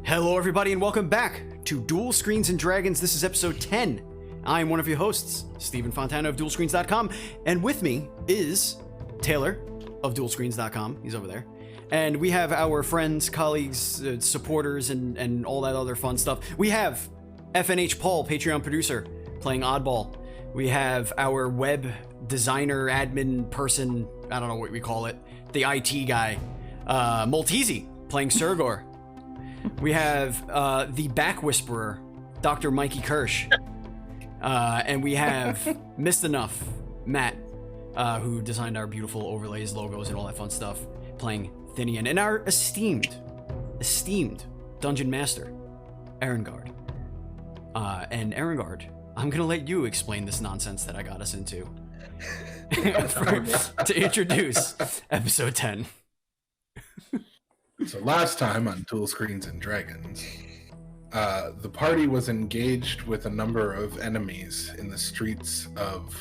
Hello everybody and welcome back to Duel Screens and Dragons. This is episode 10. I'm one of your hosts, Stephen Fontana of DuelScreens.com, and with me is Taylar of DuelScreens.com. He's over there. And we have our friends, colleagues, supporters, and all that other fun stuff. We have FNHPaul, Patreon producer, playing Oddball. We have our web designer, admin person, I don't know what we call it, the IT guy, Maltese, playing Surgor. We have the Back Whisperer, Dr. Mikey Kirsch. And we have Mistahnuff, Matt, who designed our beautiful overlays, logos, and all that fun stuff, playing Thinian. And our esteemed Dungeon Master, Erengard. And Erengard, I'm going to let you explain this nonsense that I got us into. To introduce episode 10. So last time on Duel Screens and Dragons, the party was engaged with a number of enemies in the streets of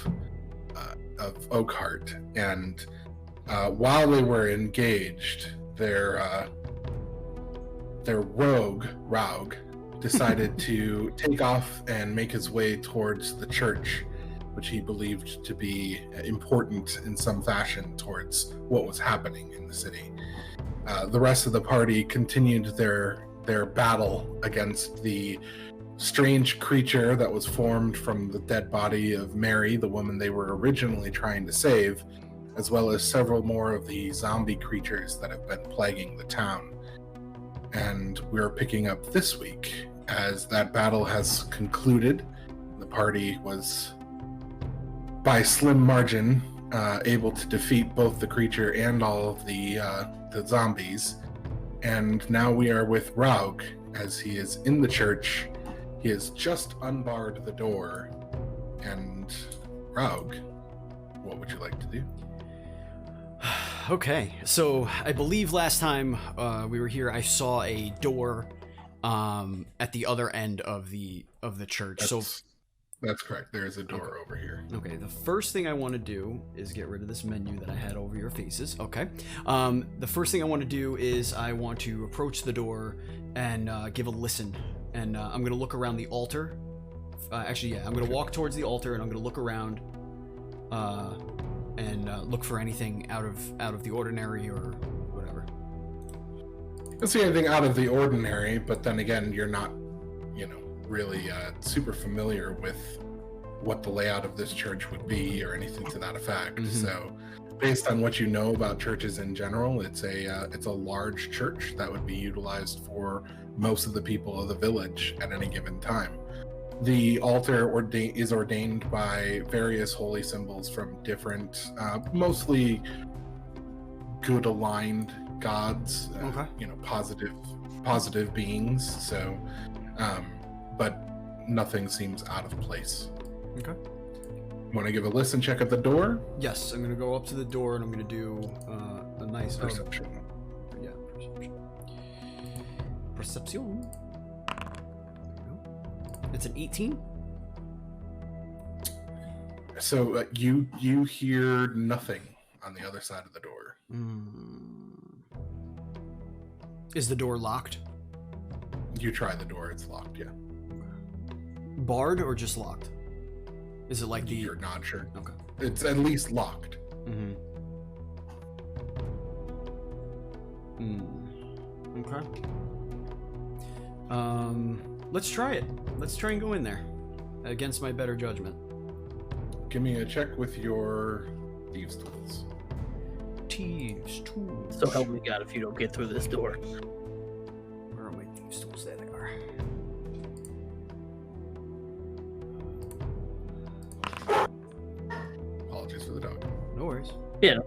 Oakhart, and while they were engaged, their rogue, Raug, decided to take off and make his way towards the church, which he believed to be important in some fashion towards what was happening in the city. The rest of the party continued their battle against the strange creature that was formed from the dead body of Mary, the woman they were originally trying to save, as well as several more of the zombie creatures that have been plaguing the town. And we're picking up this week as that battle has concluded. The party was, by slim margin, able to defeat both the creature and all of the zombies. And now we are with Raug as he is in the church. He has just unbarred the door. And Raug, what would you like to do? Okay, so I believe last time we were here, I saw a door at the other end of the church. That's correct. There is a door over here. Okay, the first thing I want to do is get rid of this menu that I had over your faces. Okay. The first thing I want to do is I want to approach the door and give a listen. And I'm going to look around the altar. I'm going to walk towards the altar and I'm going to look around and look for anything out of the ordinary or whatever. I don't see anything out of the ordinary, but then again, you're not, really super familiar with what the layout of this church would be or anything to that effect. Mm-hmm. So based on what you know about churches in general, it's a large church that would be utilized for most of the people of the village at any given time. The altar is ordained by various holy symbols from different, mostly good aligned gods, okay. Positive beings. So, but nothing seems out of place. Okay. Want to give a listen check at the door? Yes, I'm going to go up to the door and I'm going to do a nice perception. Perception. It's an 18. So you hear nothing on the other side of the door. Is the door locked? You try the door, it's locked, yeah. Barred or just locked? Is it like the... You're not sure. Okay. It's at least locked. Mm-hmm. Okay. Let's try it. Let's try and go in there. Against my better judgment. Give me a check with your thieves' tools. Thieves' tools. So help me God if you don't get through this door. Where are my thieves' tools? There they are. Apologies for the dog. No worries. Yeah.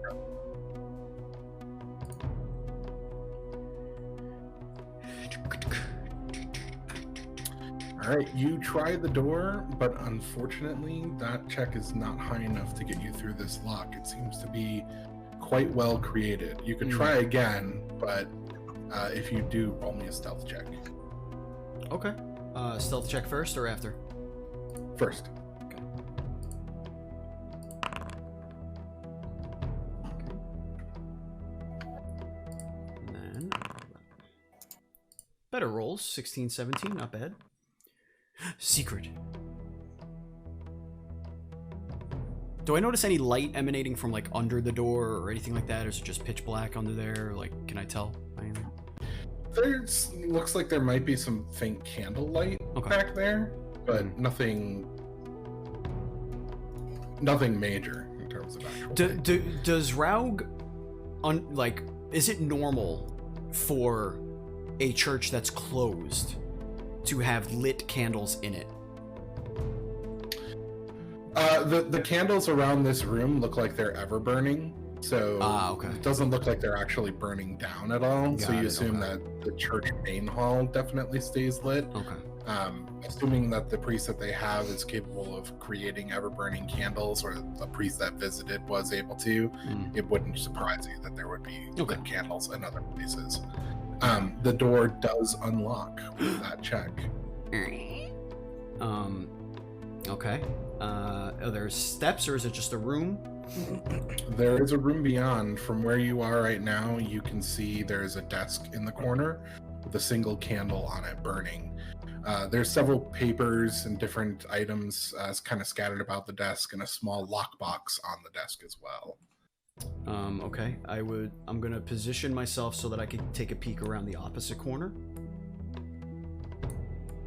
All right, you try the door, but unfortunately, that check is not high enough to get you through this lock. It seems to be quite well created. You could try again, but if you do, roll me a stealth check. Okay. Stealth check first or after? First. Okay. And then Better rolls. 16, 17, not bad. Secret. Do I notice any light emanating from like under the door or anything like that, or is it just pitch black under there? Like, can I tell? There's looks like there might be some faint candlelight back there, but nothing major in terms of actual. Does Raug, is it normal for a church that's closed to have lit candles in it? The candles around this room look like they're ever burning, so it doesn't look like they're actually burning down at all. So you assume that the church main hall definitely stays lit. Assuming that the priest that they have is capable of creating ever-burning candles, or the priest that visited was able to, it wouldn't surprise you that there would be lit candles in other places. The door does unlock with that check. Okay. Are there steps, or is it just a room? There is a room beyond. From where you are right now, you can see there's a desk in the corner with a single candle on it burning. There's several papers and different items kind of scattered about the desk, and a small lockbox on the desk as well. Okay. I'm gonna position myself so that I could take a peek around the opposite corner.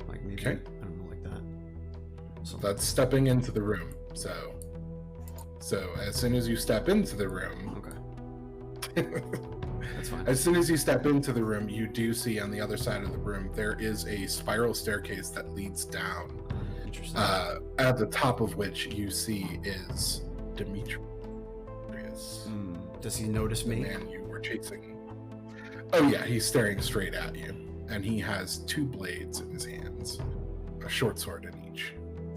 Like maybe, I don't know, like that. So that's stepping into the room. So as soon as you step into the room, that's fine. As soon as you step into the room, you do see on the other side of the room there is a spiral staircase that leads down. Interesting. At the top of which you see is Demetrius. Does he notice me? The man you were chasing. Oh yeah, he's staring straight at you, and he has two blades in his hands, a short sword in each.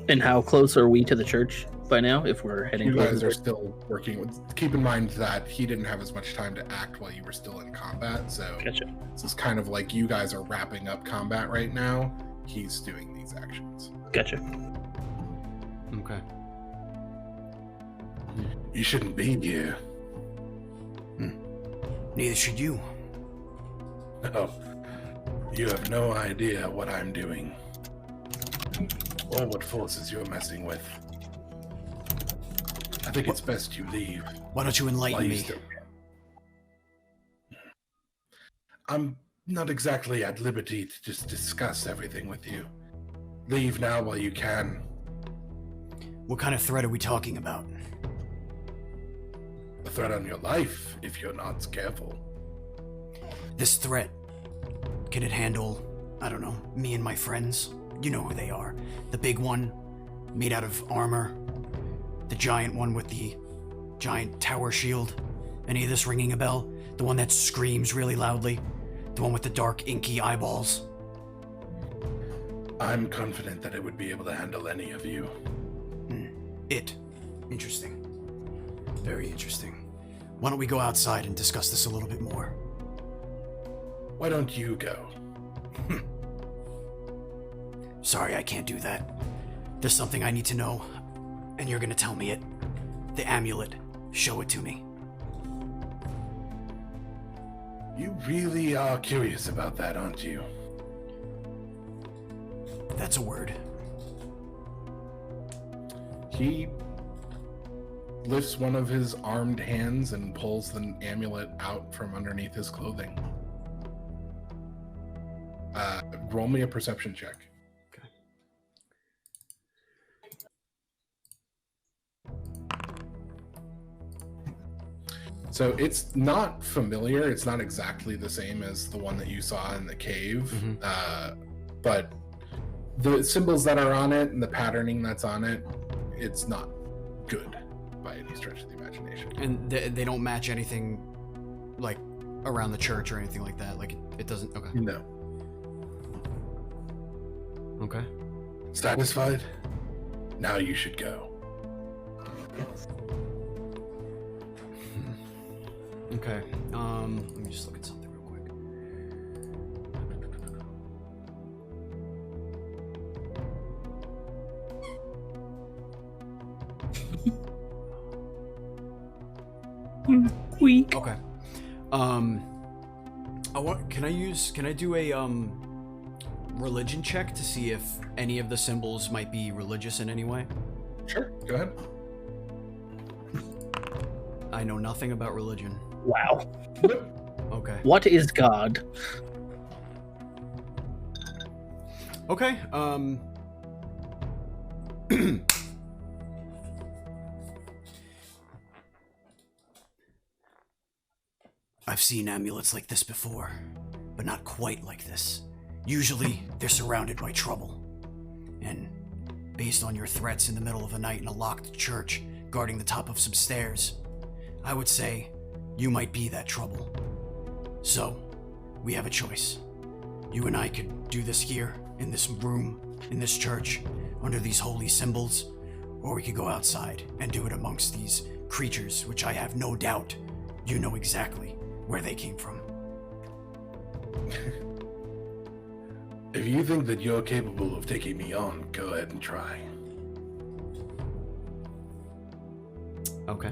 And how close are we to the church by now, if we're heading You towards guys the are still working with. Keep in mind that he didn't have as much time to act while you were still in combat, so Gotcha. this is kind of like you guys are wrapping up combat right now. He's doing these actions. Gotcha. Okay. You shouldn't be here. Neither should you. No, you have no idea what I'm doing, or what forces you're messing with. I think it's best you leave. Why don't you enlighten me? I'm not exactly at liberty to just discuss everything with you. Leave now while you can. What kind of threat are we talking about? A threat on your life, if you're not careful. This threat, can it handle, I don't know, me and my friends? You know who they are. The big one, made out of armor. The giant one with the giant tower shield. Any of this ringing a bell? The one that screams really loudly? The one with the dark, inky eyeballs? I'm confident that it would be able to handle any of you. It. Interesting. Very interesting. Why don't we go outside and discuss this a little bit more? Why don't you go? Sorry, I can't do that. There's something I need to know, and you're gonna tell me it. The amulet. Show it to me. You really are curious about that, aren't you? That's a word. He lifts one of his armed hands and pulls the amulet out from underneath his clothing. Roll me a perception check. Okay. So it's not familiar. It's not exactly the same as the one that you saw in the cave. But the symbols that are on it and the patterning that's on it, it's not good by any stretch of the imagination. And they don't match anything, like, around the church or anything like that? Like, it doesn't... Okay. No. Okay. Satisfied? Now you should go. Okay. Let me just look at something real quick. Weak. Okay. Can I do a religion check to see if any of the symbols might be religious in any way? Sure, go ahead. I know nothing about religion. Wow. Okay. What is God? Okay. I've seen amulets like this before, but not quite like this. Usually, they're surrounded by trouble. And based on your threats in the middle of the night in a locked church, guarding the top of some stairs, I would say you might be that trouble. So, we have a choice. You and I could do this here, in this room, in this church, under these holy symbols, or we could go outside and do it amongst these creatures, which I have no doubt you know exactly where they came from. If you think that you're capable of taking me on, go ahead and try. Okay.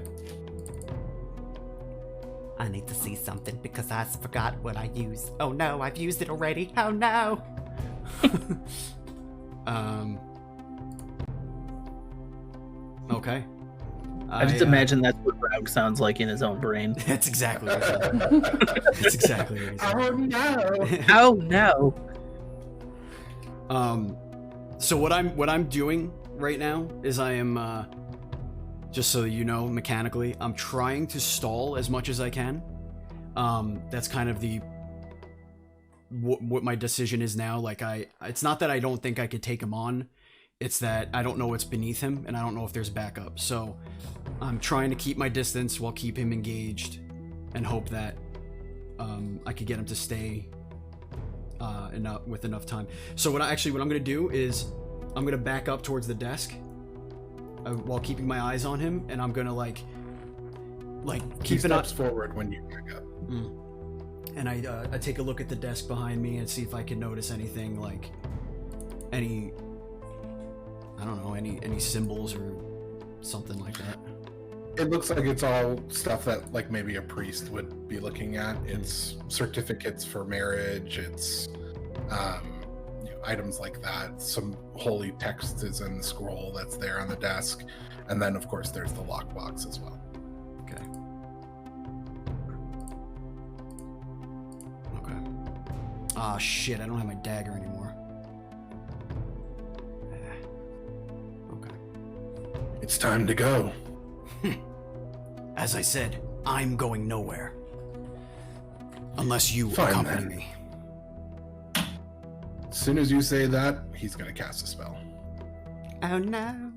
I need to see something because I forgot what I used. Oh no, I've used it already. Oh no. Okay. I just imagine that's what Raug sounds like in his own brain. That's exactly what That's exactly what he said. Oh no! Oh no! So what I'm doing right now is I am just so you know, mechanically, I'm trying to stall as much as I can. That's kind of the what my decision is now. Like it's not that I don't think I could take him on. It's that I don't know what's beneath him, and I don't know if there's backup. So I'm trying to keep my distance while keep him engaged, and hope that I could get him to stay with enough time. So what I'm gonna do is I'm gonna back up towards the desk while keeping my eyes on him, and I'm gonna like keep an eye forward when you back up. And I take a look at the desk behind me and see if I can notice anything, like any symbols or something like that. It looks like it's all stuff that like maybe a priest would be looking at. It's certificates for marriage. It's items like that. Some holy text is in the scroll that's there on the desk, and then of course there's the lockbox as well. Okay. Ah, shit! I don't have my dagger anymore. Okay. It's time to go. As I said, I'm going nowhere. Unless you Fine, accompany then. me. As soon as you say that, he's gonna cast a spell. Oh no.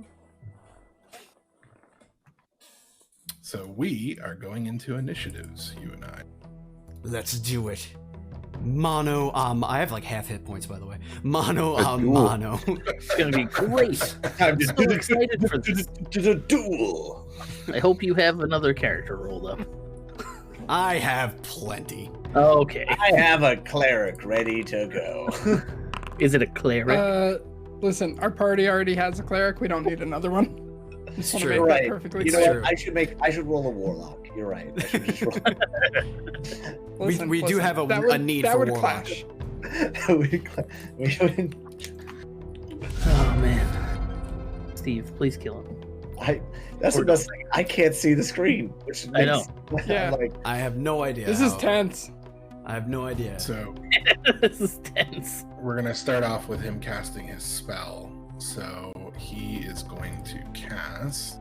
So we are going into initiatives, you and I. Let's do it. Mono, I have like half hit points, by the way. Mono, Duel. mono. It's gonna be great. I'm so excited for this. Duel. I hope you have another character rolled up. I have plenty. Okay. I have a cleric ready to go. Is it a cleric? Listen, our party already has a cleric. We don't need another one. Just want to true. make Right. that perfectly You know clear. what? I should roll a warlock. You're right. I should just roll. We do have a need that for would warlock. clash. we should. Oh man. Steve, please kill him. That's the best thing. I can't see the screen. Which I know. Yeah. Like, I have no idea. This is how- tense. I have no idea. So This is tense. we're gonna start off with him casting his spell. So he is going to cast.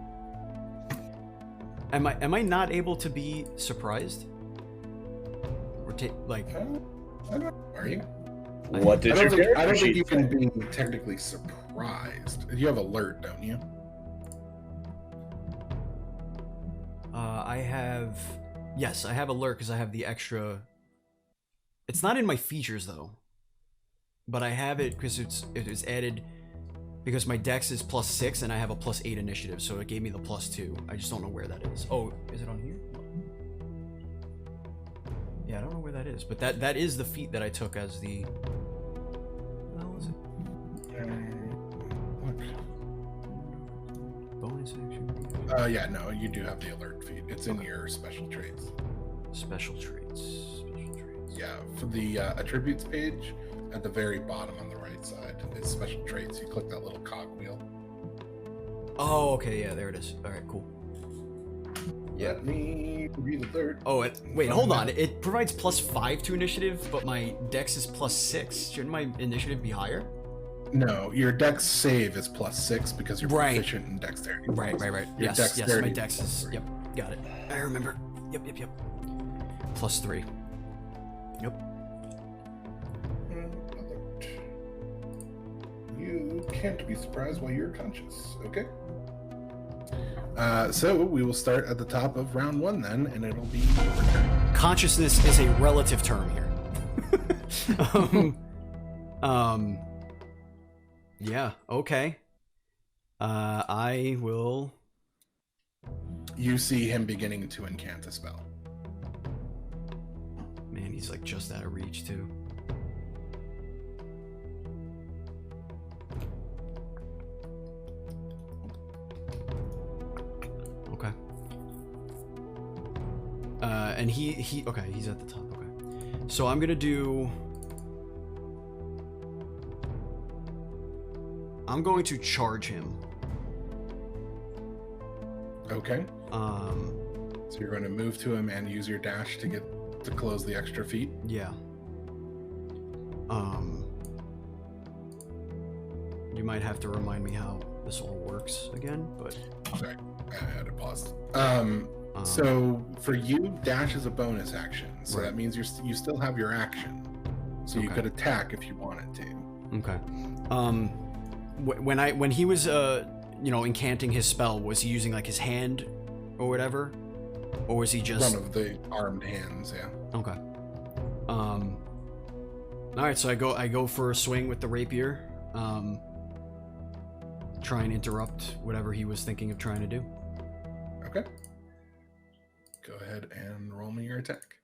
Am I not able to be surprised? Or Are you? what did I your don't think character you sheet can say? be technically surprised. You have alert, don't you? Yes, I have alert because I have the extra. It's not in my features though, but I have it because it was added because my dex is +6 and I have a +8 initiative, so it gave me the +2. I just don't know where that is. Oh, is it on here? Yeah, I don't know where that is, but that is the feat that I took as the. What the hell is it? Bonus action. Yeah, no, you do have the alert feat. It's in your special traits. Special traits. Special traits. Yeah, for the attributes page, at the very bottom on the right side. It's special traits. You click that little cogwheel. Oh, okay, yeah, there it is. All right, cool. Yeah. Let me be the third. Oh, wait, hold on. It provides +5 to initiative, but my dex is +6. Shouldn't my initiative be higher? No, your dex save is +6 because you're Right. proficient in dexterity. Right. Your Yes, dexterity my dex is. Yep, got it. I remember. Yep. +3. Yep. You can't be surprised while you're conscious. Okay. So we will start at the top of round 1 then, and it'll be your turn. Consciousness is a relative term here. Yeah. Okay. I will. You see him beginning to incant a spell. Man, he's like just out of reach too. Okay. And he okay, he's at the top. Okay. So I'm going to charge him. Okay. So you're going to move to him and use your dash to close the extra feet. Yeah. You might have to remind me how this all works again, but Sorry, I had to pause. So for you, dash is a bonus action. So Right. that means you still have your action. So you Okay. could attack if you wanted to. okay. When he was incanting his spell, was he using like his hand or whatever, or was he just One of the armed hands, yeah. okay? All right, so I go for a swing with the rapier. Try and interrupt whatever he was thinking of trying to do. Okay. Go ahead and roll me your attack.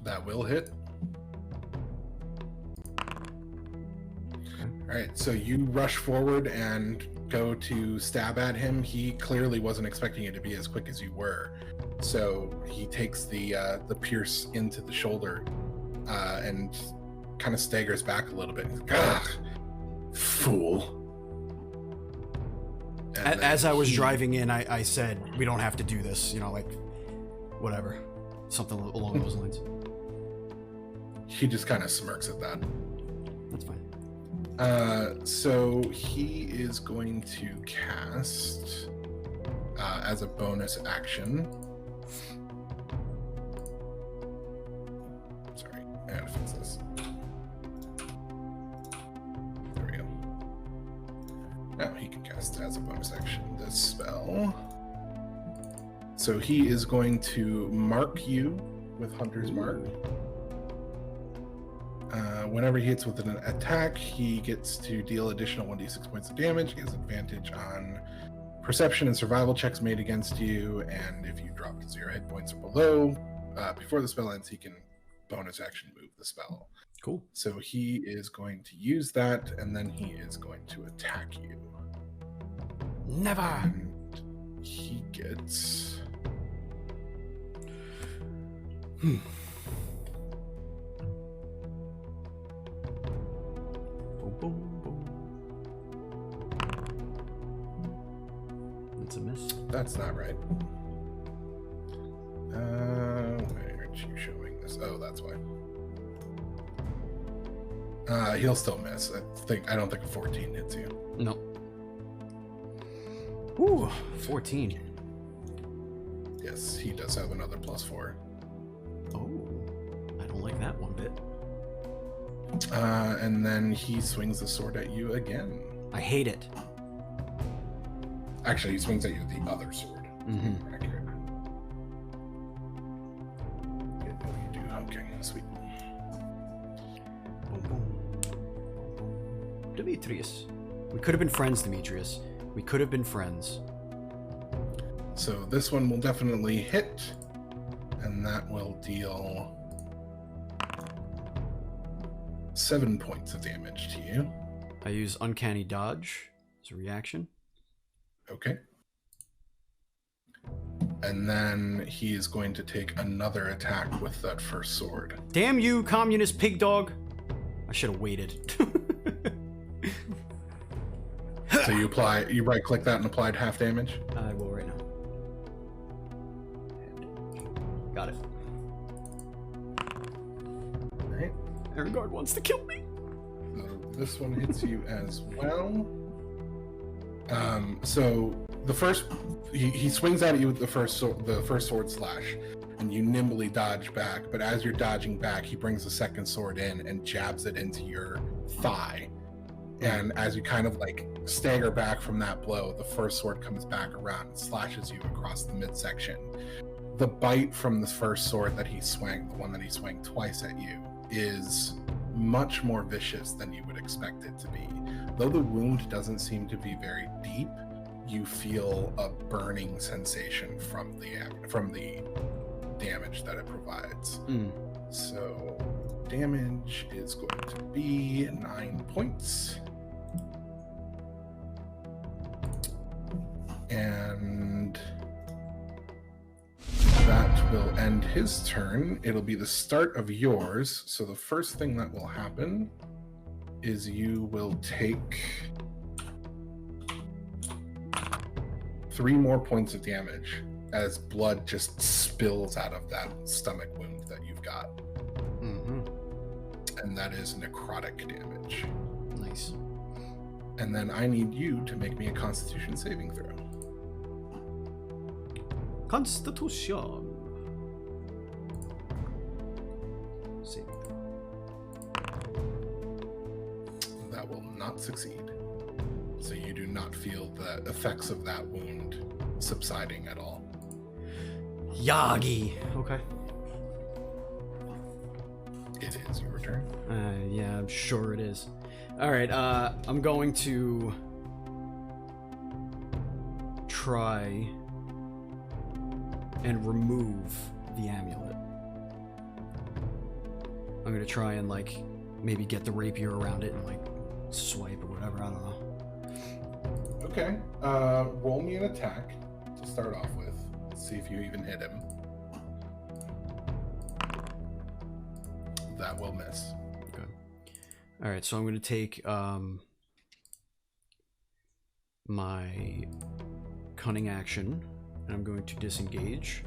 That will hit. All right, so you rush forward and go to stab at him. He clearly wasn't expecting it to be as quick as you were, so he takes the pierce into the shoulder and kind of staggers back a little bit. He's like, "Ugh, fool!" And As then I was he- driving in, I said, "We don't have to do this," like whatever, something along those lines. He just kind of smirks at that. That's fine. So he is going to cast as a bonus action. Sorry, I gotta fix this. There we go. Now he can cast as a bonus action this spell. So he is going to mark you with Hunter's Mark. Whenever he hits with an attack, he gets to deal additional 1d6 points of damage. He has advantage on perception and survival checks made against you, and if you drop to 0 hit points or below, before the spell ends, he can bonus action move the spell. Cool. So he is going to use that, and then he is going to attack you. Never. And he gets... Boom, boom, boom. That's a miss. That's not right. Where aren't you showing this? Oh, that's why. He'll still miss. I don't think a 14 hits you. No. Ooh, 14. Yes, he does have another +4. Oh, I don't like that one bit. And then he swings the sword at you again. I hate it. Actually, he swings at you with the other sword. Mm-hmm. Accurate. Yeah, no, you do. Okay, sweet. Boom, boom. Demetrius. We could have been friends, Demetrius. We could have been friends. So this one will definitely hit, and that will deal 7 points of damage to you. I use Uncanny Dodge as a reaction. Okay. And then he is going to take another attack with that first sword. Damn you, communist pig dog. I should have waited. So you right click that and applied half damage? I will right now. Got it. Alright. Erengard wants to kill me. So this one hits you as well. So the first he swings at you with the first sword slash, and you nimbly dodge back, but as you're dodging back, he brings the second sword in and jabs it into your thigh. And as you kind of like stagger back from that blow, the first sword comes back around and slashes you across the midsection. The bite from the first sword that he swung, the one that he swung twice at you, is much more vicious than you would expect it to be. Though the wound doesn't seem to be very deep, you feel a burning sensation from the damage that it provides. So damage is going to be 9 points. And that will end his turn. It'll be the start of yours. So the first thing that will happen is you will take 3 more points of damage as blood just spills out of that stomach wound that you've got. And that is necrotic damage. Nice. And then I need you to make me a Constitution saving throw. Constitution. Saving throw. That will not succeed. So you do not feel the effects of that wound subsiding at all. Yagi. Okay. It is your turn. Yeah, I'm sure it is. All right. I'm going to try and remove the amulet. I'm gonna try and like maybe get the rapier around it and like swipe or whatever. I don't know. Okay. Roll me an attack to start off with. Let's see if you even hit him. That will miss. Okay. All right. So I'm gonna take my cunning action, and I'm going to disengage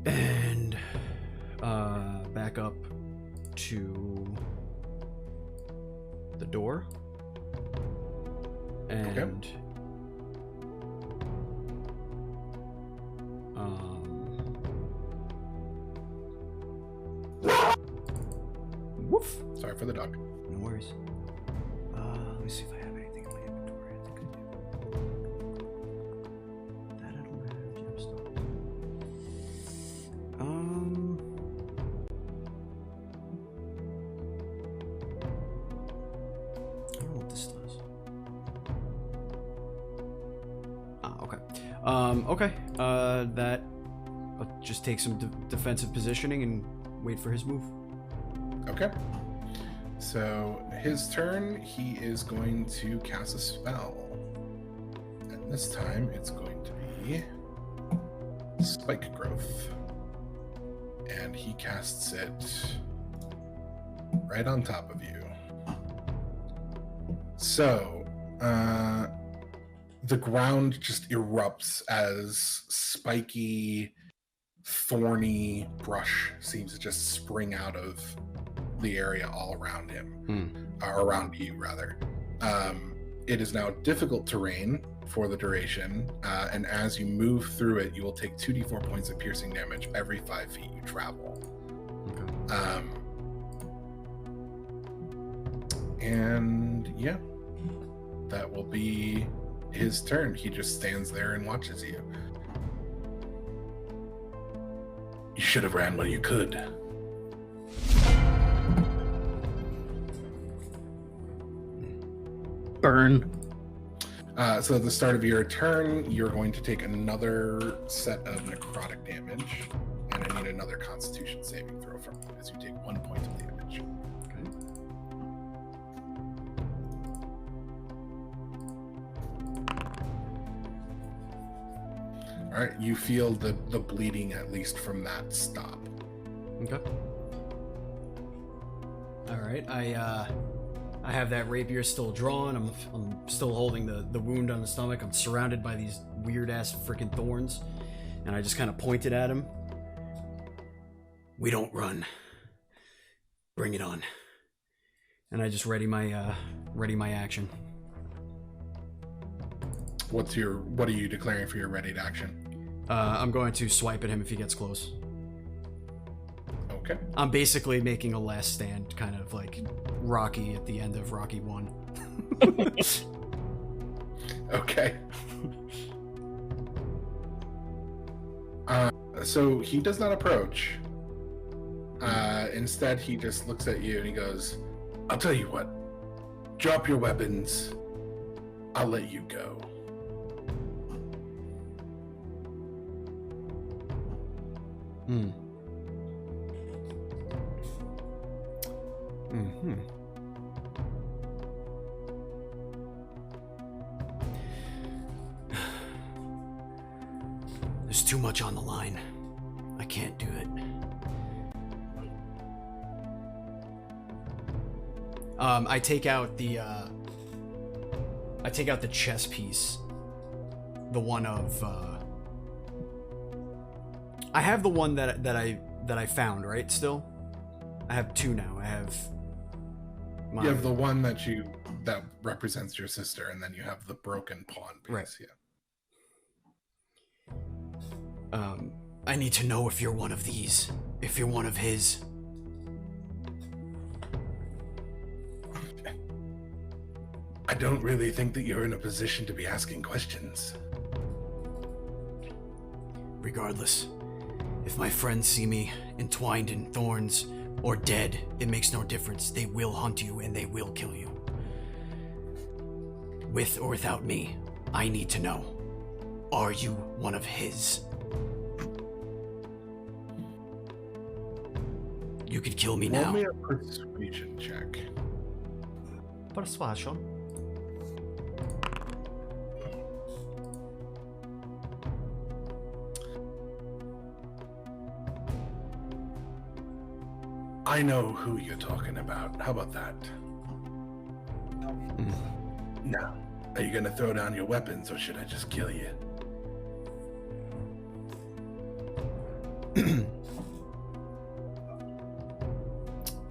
and back up to the door and woof. Sorry for the dog. No worries. Let me see if I have anything in my inventory. I think I do. That I don't have. Gemstones. I don't know what this does. Okay. That. I'll just take some defensive positioning and wait for his move. Okay. So his turn, he is going to cast a spell. And this time it's going to be Spike Growth. And he casts it right on top of you. So, the ground just erupts as spiky, thorny brush seems to just spring out of the area all around him, or around you rather. It is now difficult terrain for the duration, and as you move through it, you will take 2d4 points of piercing damage every 5 feet you travel. Okay. And yeah, that will be his turn. He just stands there and watches you. You should have ran while you could. Burn. So at the start of your turn, you're going to take another set of necrotic damage, and I need another Constitution saving throw from you as you take 1 point of damage. Okay. All All right, you feel the bleeding at least from that stop. Okay. All right, I have that rapier still drawn. I'm still holding the wound on the stomach. I'm surrounded by these weird ass freaking thorns, and I just kind of pointed at him. We don't run. Bring it on. And I just ready my action. What are you declaring for your ready to action? I'm going to swipe at him if he gets close. Okay. I'm basically making a last stand, kind of like Rocky at the end of Rocky 1. Okay. So he does not approach. Instead, he just looks at you and he goes, I'll tell you what. Drop your weapons. I'll let you go. Hmm. Mm-hmm. There's too much on the line. I can't do it. I take out the chess piece. The one of I have the one that I found, right? Still? I have two now. I have You have the one that represents your sister, and then you have the broken pawn piece. Right. Yeah. I need to know if you're one of these. If you're one of his. I don't really think that you're in a position to be asking questions. Regardless, if my friends see me entwined in thorns or dead, it makes no difference. They will hunt you and they will kill you. With or without me, I need to know. Are you one of his? You could kill me now. Roll me a persuasion check. Persuasion. I know who you're talking about. How about that? Now, are you gonna throw down your weapons, or should I just kill you?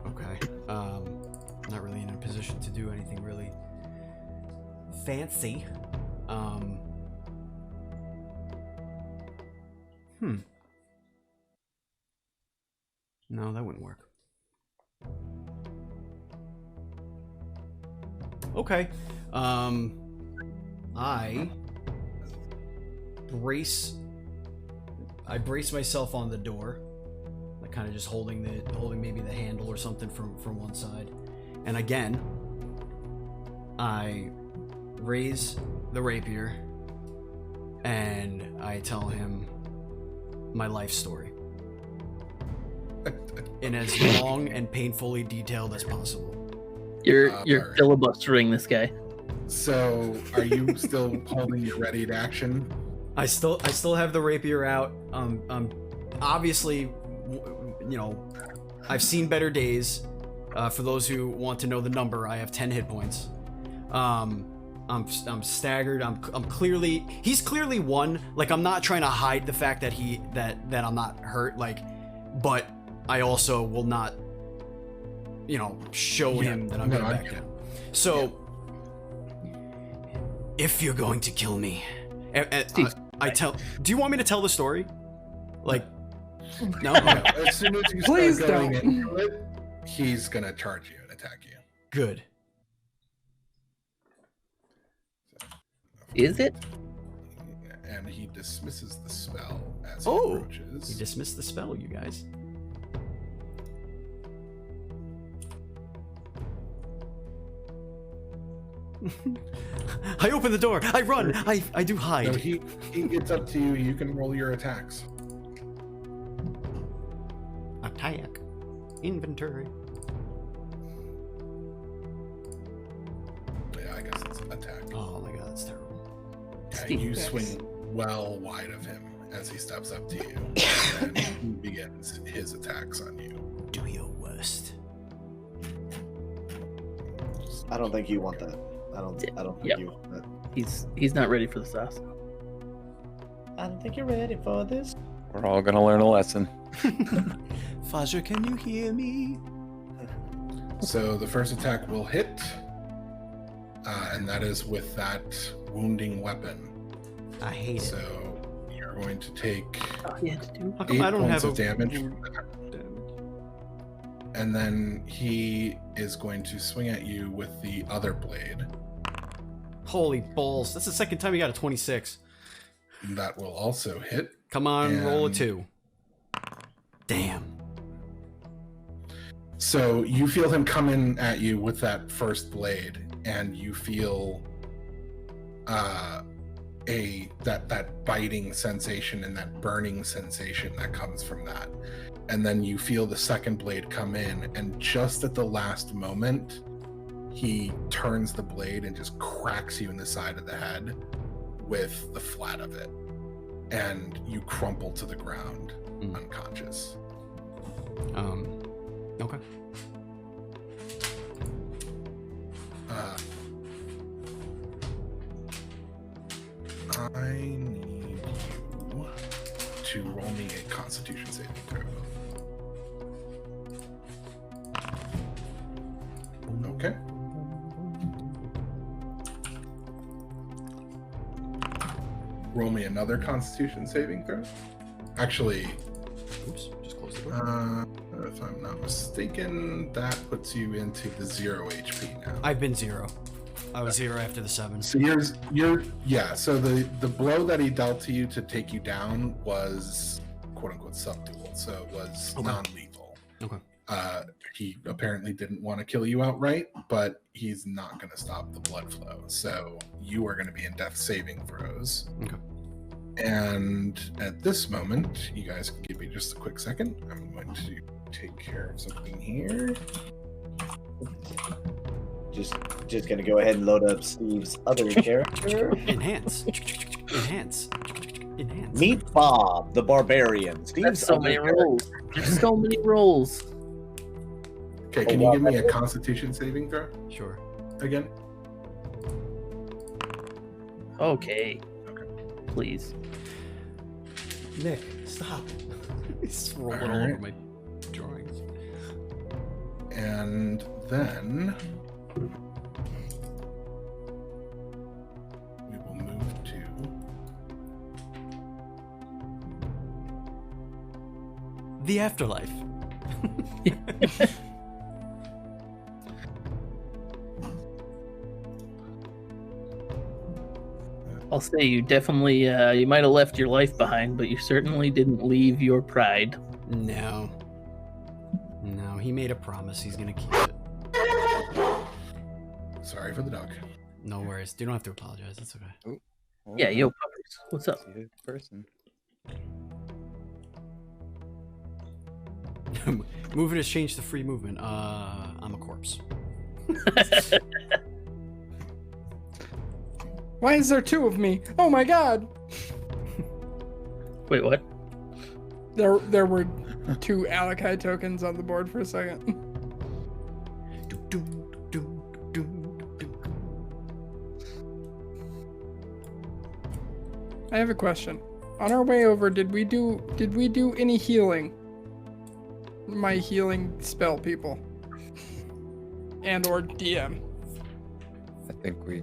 Okay. Not really in a position to do anything really fancy. No, that wouldn't work. Okay. I brace myself on the door, like kind of just holding maybe the handle or something from one side. And again, I raise the rapier and I tell him my life story in as long and painfully detailed as possible. You're alright. filibustering this guy. So, are you still holding your ready to action? I still have the rapier out. Obviously, I've seen better days. For those who want to know the number, I have 10 hit points. I'm staggered. He's clearly won. Like, I'm not trying to hide the fact that that I'm not hurt. Like, but I also will not, show him that I'm gonna back down. So, if you're going to kill me, do you want me to tell the story? Like, no. As soon as you start Please going don't. into it, he's gonna charge you and attack you. Good. Is it? And he dismisses the spell as he Oh, approaches. you dismissed the spell, you guys. I open the door. I run. I do hide. So he gets up to you. You can roll your attacks. Attack. Inventory. Yeah, I guess it's attack. Oh my god, that's terrible. Yeah, you swing well wide of him, as he steps up to you and he begins his attacks on you. Do your worst. I don't think you want that. I don't think Yep. you want that. He's not ready for the sauce. I don't think you're ready for this. We're all gonna learn a lesson. Faja, can you hear me? So the first attack will hit, and that is with that wounding weapon. I hate it. So you're going to take Oh, he had to do. How come 8 I don't points have of a damage from that. And then he is going to swing at you with the other blade. Holy balls! That's the second time you got a 26. That will also hit. Come on, roll a And- 2. Damn. So you feel him come in at you with that first blade, and you feel that biting sensation and that burning sensation that comes from that. And then you feel the second blade come in, and just at the last moment, he turns the blade and just cracks you in the side of the head with the flat of it. And you crumple to the ground, unconscious. Okay. I need you to roll me a Constitution saving throw. Okay. Roll me another Constitution saving throw. Actually, Oops, just close the door. if I'm not mistaken, that puts you into the 0 HP now. I've been 0. I was 0 after the 7. So so the blow that he dealt to you to take you down was quote unquote subdual, so it was Okay. non-lethal. Okay. He apparently didn't want to kill you outright, but he's not going to stop the blood flow. So you are going to be in death saving throws. Okay. And at this moment, you guys can give me just a quick second. I'm going to take care of something here. Just gonna go ahead and load up Steve's other character. Enhance. Enhance. Enhance. Meet Bob, the barbarian. That's Steve's so other many character. rolls. There's so many rolls. Okay, can you give me a Constitution saving throw Sure. again? Okay. Okay. Please. Nick, stop. He's rolling all Alright. over my drawings. And then we will move to The afterlife. I'll say you definitely, you might have left your life behind, but you certainly didn't leave your pride. No. No, he made a promise. He's gonna keep it. sorry for the dog. No worries. You don't have to apologize. It's okay. Yeah, yo, puppers. What's up? See the person. Movement has changed to free movement. I'm a corpse. Why is there 2 of me? Oh my god! Wait, what? There were 2 Alakai tokens on the board for a second. I have a question. On our way over, did we do any healing? My healing spell people. And or DM. I think we.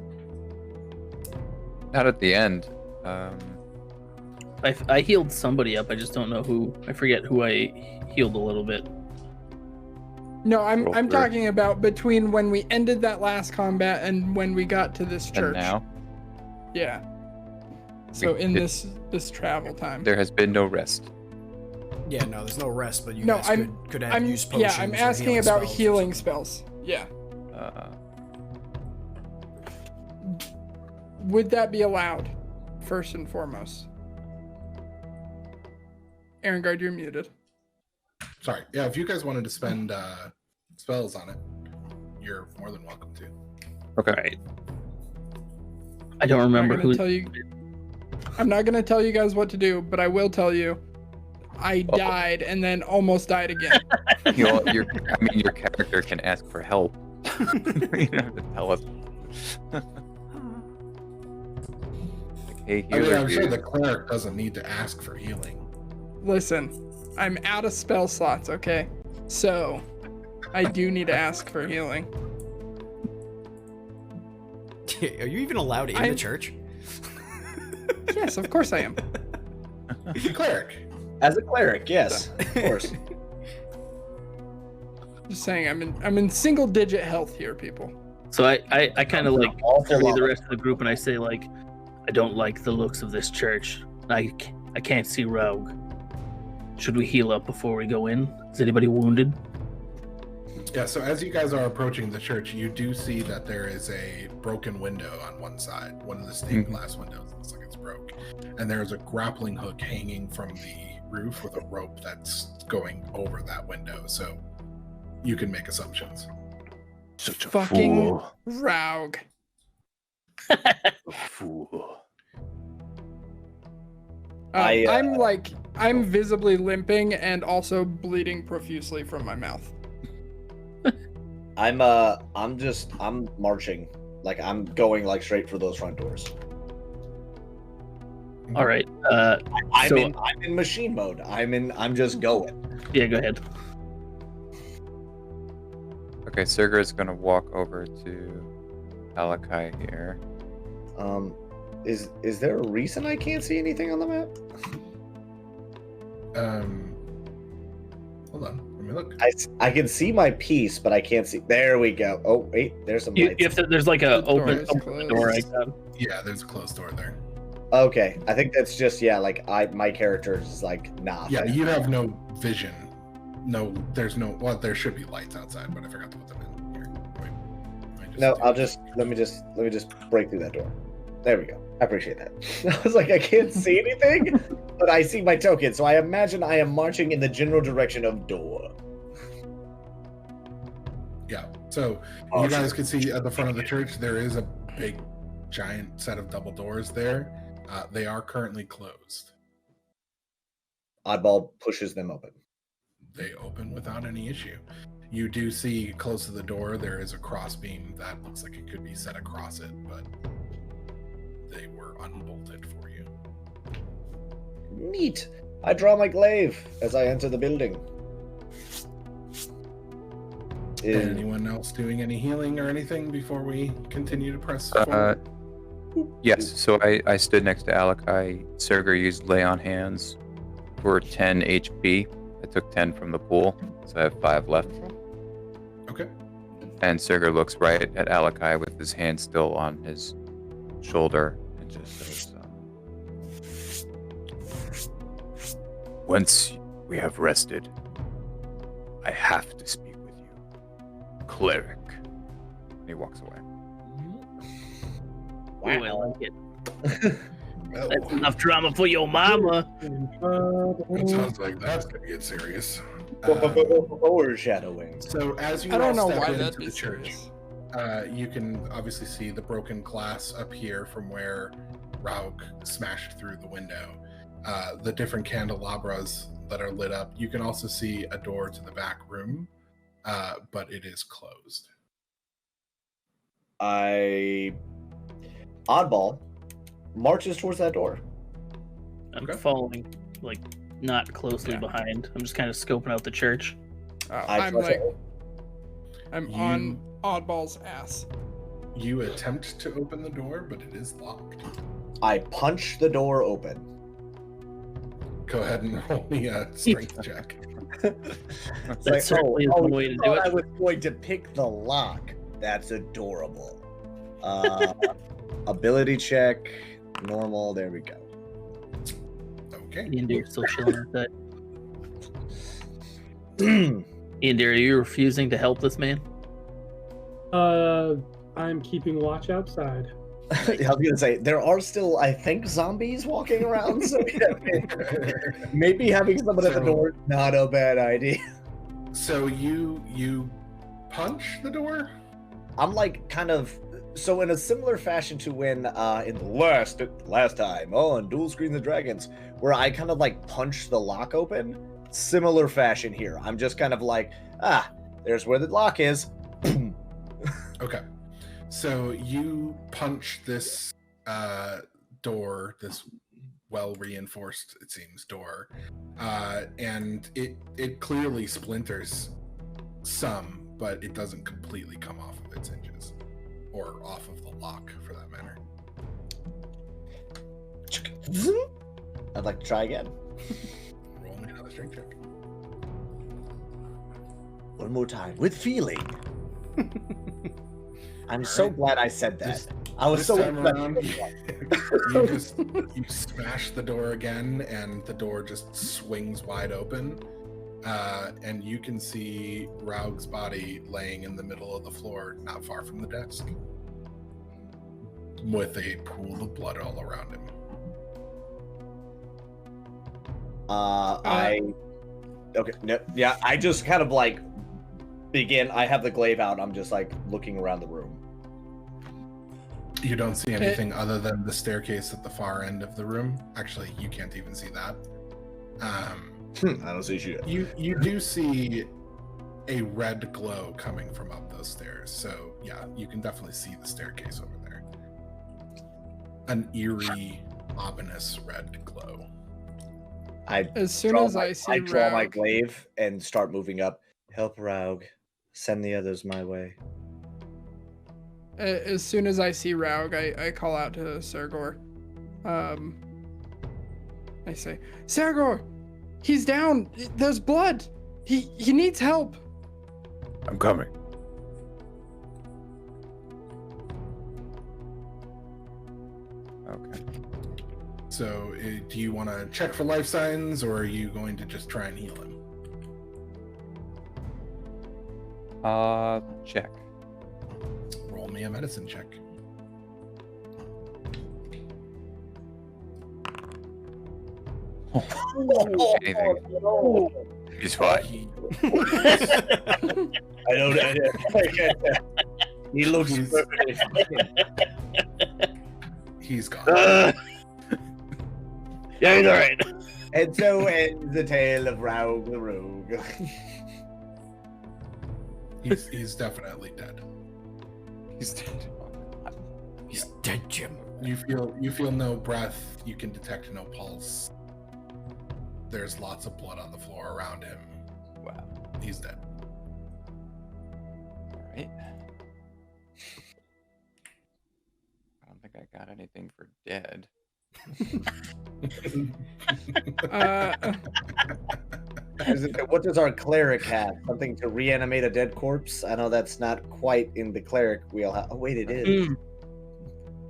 Not at the end. I healed somebody up. I just don't know who. I forget who I healed a little bit. No, I'm Roll through. talking about between when we ended that last combat and when we got to this church. And now Yeah. So in it- this travel time. there has been no rest. Yeah, no, there's no rest, but you No, guys I'm- could have used potions. Yeah, I'm or asking healing about spells or healing something. spells. Yeah. Would that be allowed? First and foremost. Erengard, you're muted. Sorry. Yeah, if you guys wanted to spend spells on it, you're more than welcome to. Okay. Right. I don't I'm remember not gonna who. tell you. I'm not gonna tell you guys what to do, but I will tell you, I died and then almost died again. Your character can ask for help. You don't have to tell us. Like, hey, I mean, healer I'm sure here. the cleric doesn't need to ask for healing. Listen, I'm out of spell slots, okay? So, I do need to ask for healing. Are you even allowed in the church? Yes, of course I am. He's a cleric. As a cleric, yes, of course. Just saying, I'm in single digit health here, people. So I kind of like Awful survey lot. the rest of the group and I say like, I don't like the looks of this church. I can't see Raug. Should we heal up before we go in? Is anybody wounded? Yeah, so as you guys are approaching the church, you do see that there is a broken window on one side. One of the stained glass windows looks like it's broke. And there's a grappling hook hanging from the roof with a rope that's going over that window. So you can make assumptions. Such a Fucking Raug. fool. I'm visibly limping and also bleeding profusely from my mouth. I'm marching. Like I'm going like straight for those front doors. All right. I'm So- in machine mode. I'm just going. Yeah, go ahead. Okay, Serger is going to walk over to Alakai here. Is there a reason I can't see anything on the map? Hold on, let me look. I can see my piece, but I can't see. There we go. Oh wait, there's some You lights. have to, there's like a The door open is the door closed. icon. Yeah, there's a closed door there. Okay, I think that's just like my character is like nah. Yeah, you have no vision. No, there's no. Well, there should be lights outside, but I forgot to put them in here. Wait, No, let me just break through that door. There we go. I appreciate that. I was like, I can't see anything, but I see my token, so I imagine I am marching in the general direction of door. Yeah. So you guys can see at the front of the church there is a big, giant set of double doors there. They are currently closed. Oddball pushes them open. They open without any issue. You do see close to the door there is a crossbeam that looks like it could be set across it, but they were unbolted for you. Neat. I draw my glaive as I enter the building. Anyone else doing any healing or anything before we continue to press forward? Yes, so I stood next to Alakai. Serger used lay on hands for 10 HP. I took 10 from the pool, so I have 5 left. Okay. And Serger looks right at Alakai with his hand still on his shoulder and just says, once we have rested, I have to speak with you. Cleric. And he walks away. Ooh, I like it. Well, That's enough drama for your mama. it sounds like that's gonna get serious. Foreshadowing. So as you I don't all know step why into that'd be the church, serious. you can obviously see the broken glass up here from where Raug smashed through the window. The different candelabras that are lit up. You can also see a door to the back room, but it is closed. Oddball marches towards that door. I'm Okay. following, like, not closely Yeah. behind. I'm just kind of scoping out the church. I I'm trust like, it. I'm You- on Oddball's ass. You attempt to open the door, but it is locked. I punch the door open. Go ahead and roll me a strength check. It's That certainly is one way to do I it. was going to pick the lock. That's adorable. Ability check, normal. There we go. Okay. Ian Deere still chilling with that. Ian Deere, are you refusing to help this man? I'm keeping watch outside. I was gonna say there are still, I think, zombies walking around. So maybe having someone at the door is not a bad idea. So you punch the door? I'm like kind of So in a similar fashion to when in the last time on Duel Screens and Dragons, where I kind of like punched the lock open, similar fashion here. I'm just kind of like, there's where the lock is. Okay. So you punch this door, this well-reinforced, it seems, door, and it clearly splinters some, but it doesn't completely come off of its hinges, or off of the lock, for that matter. I'd like to try again. Roll me another strength check. One more time, with feeling. I'm so glad I said that. I was This so time glad. around, you smash the door again, and the door just swings wide open, and you can see Raug's body laying in the middle of the floor, not far from the desk, with a pool of blood all around him. Okay, no, yeah, I just kind of like begin. I have the glaive out. I'm just like looking around the room. You don't see anything other than the staircase at the far end of the room. Actually, you can't even see that. I don't see shit. You do see a red glow coming from up those stairs. So yeah, you can definitely see the staircase over there. An eerie, ominous red glow. As soon as I draw my Raug- glaive and start moving up. Help Raug. Send the others my way. As soon as I see Raug, I call out to Sergor. I say, Sergor, he's down. There's blood. He needs help. I'm coming. Okay. So do you want to check for life signs, or are you going to just try and heal him? Check. Roll me a medicine check. Anything. He's fine. I don't know. He looks He's- perfectly fine. He's gone. Yeah, he's all right. And so ends the tale of Raug the Rogue. He's definitely dead. He's dead. He's dead, Jim. You feel no breath. You can detect no pulse. There's lots of blood on the floor around him. Wow. He's dead. All right. I don't think I got anything for dead. What does our cleric have? Something to reanimate a dead corpse? I know that's not quite in the cleric wheelhouse. Oh, wait, it is.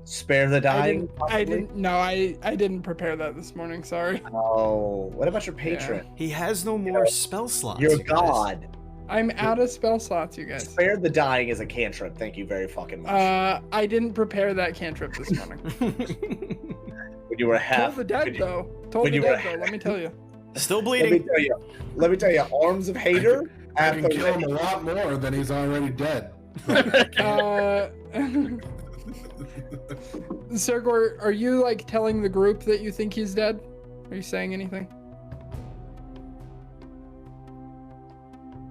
Spare the dying? I didn't prepare that this morning. Sorry. Oh, what about your patron? He has no more spell slots. Your you guys. god. I'm out of spell slots, you guys. Spare the dying is a cantrip. Thank you very fucking much. I didn't prepare that cantrip this morning. When you were half. Told the dead though. Told when the you were- dead though. Let me tell you. Still Let me bleeding. tell you. Let me tell you. Arms of Hater. I can kill him a lot more than he's already dead. Sergor, are you like telling the group that you think he's dead? Are you saying anything?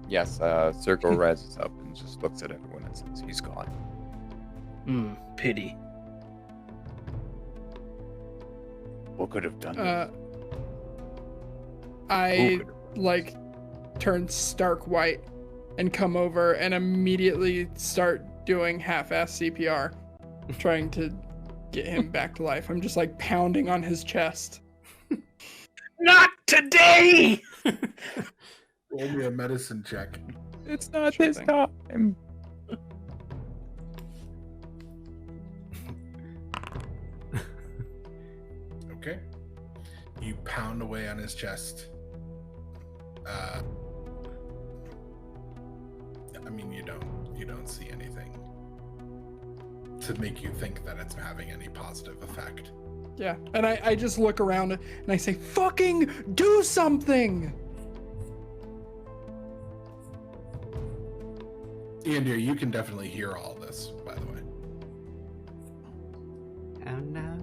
Yes, Circle rises up and just looks at everyone and says, he's gone. Pity. What could have done this? Who I could have- like turn stark white and come over and immediately start doing half-ass CPR, trying to get him back to life. I'm just like pounding on his chest. Not today! Roll me a medicine check. It's not Sure this thing. time. Okay. You pound away on his chest. I mean, you don't see anything to make you think that it's having any positive effect. Yeah, and I just look around and I say, fucking do something! Ian, dear, you can definitely hear all this, by the way. Oh no.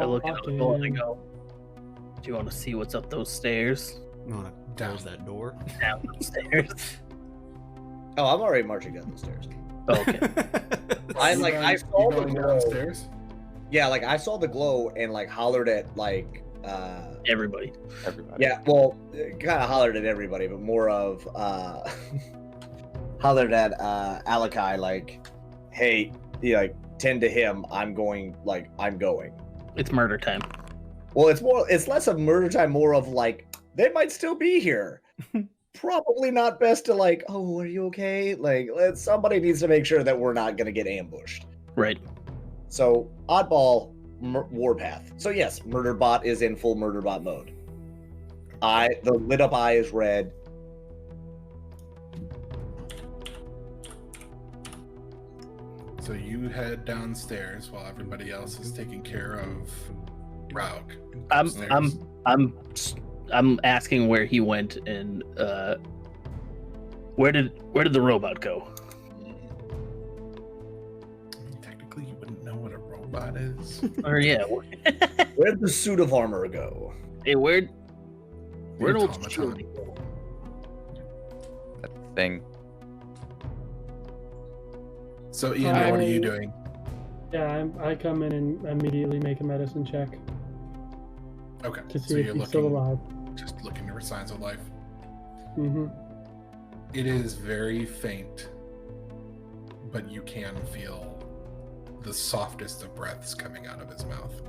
I look at Uncle and I go, do you want to see what's up those stairs? You want to close that door? Down those stairs. Oh, I'm already marching down the stairs. Oh, okay. I saw the going glow. downstairs. Yeah, like I saw the glow and like hollered at like Everybody. yeah, well, kind of hollered at everybody, but more of hollered at Alakai like, hey, like tend to him. I'm going. It's murder time. Well, it's less of murder time, more of like they might still be here. Probably not best to like, oh, are you okay? Like, somebody needs to make sure that we're not gonna get ambushed. Right. So, oddball warpath. So yes, Murderbot is in full Murderbot mode. The lit up eye is red. So you head downstairs while everybody else is taking care of Raug. I'm asking where he went and where did the robot go? Technically, you wouldn't know what a robot is. Or yeah, Where'd the suit of armor go? hey, where'd old Automaton. Shirley go? That thing. So Ian, what are you doing? Yeah, I come in and immediately make a medicine check Okay, to so see if you're he's still looking, alive. just looking for signs of life. Mm-hmm. It is very faint, but you can feel the softest of breaths coming out of his mouth.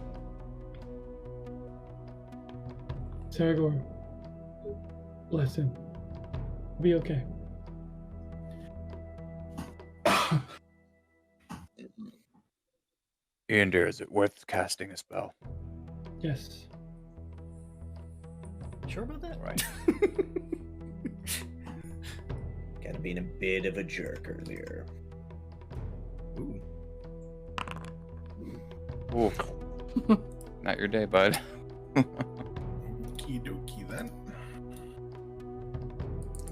Saragor, bless him. Be okay. Ian, dear, is it worth casting a spell? Yes. Sure about that? Right. Kind of being a bit of a jerk earlier. Ooh. Ooh. Not your day, bud. Okie dokie then.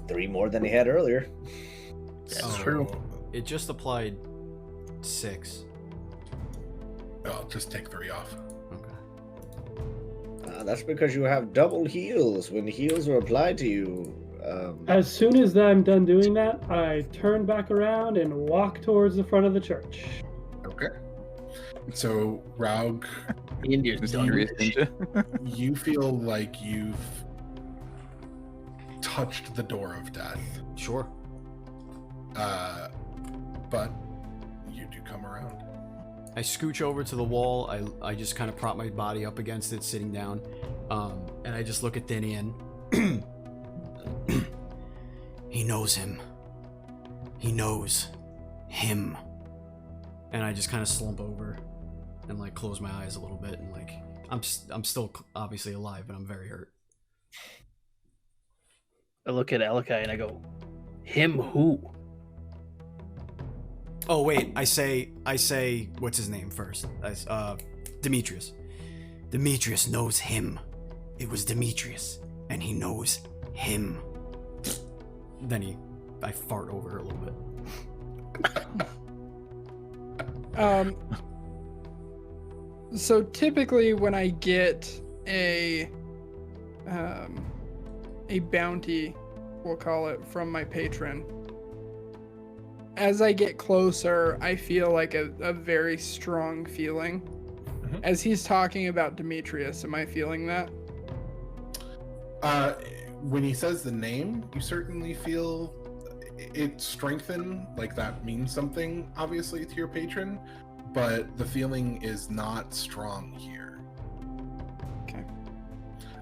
3 more than he had earlier. That's true. It just applied 6. I'll just take 3 off. Okay. That's because you have double heals. When heals are applied to you, As soon as I'm done doing that, I turn back around and walk towards the front of the church. Okay. So Raug, India's done. Mysterious ninja. you feel like you've touched the door of death, Sure. but you do come around. I scooch over to the wall. I just kind of prop my body up against it, sitting down, and I just look at Dinian. He knows him. He knows him. And I just kind of slump over and like close my eyes a little bit, and like I'm still obviously alive, but I'm very hurt. I look at Alakai and I go, him who? Oh wait, I say what's his name first? Demetrius. Demetrius knows him. It was Demetrius, and he knows him. Then I fart over a little bit. So typically when I get a bounty, we'll call it, from my patron, as I get closer, I feel like a very strong feeling. Mhm. As he's talking about Demetrius, am I feeling that? When he says the name, you certainly feel it strengthen, like that means something, obviously, to your patron, but the feeling is not strong here. Okay.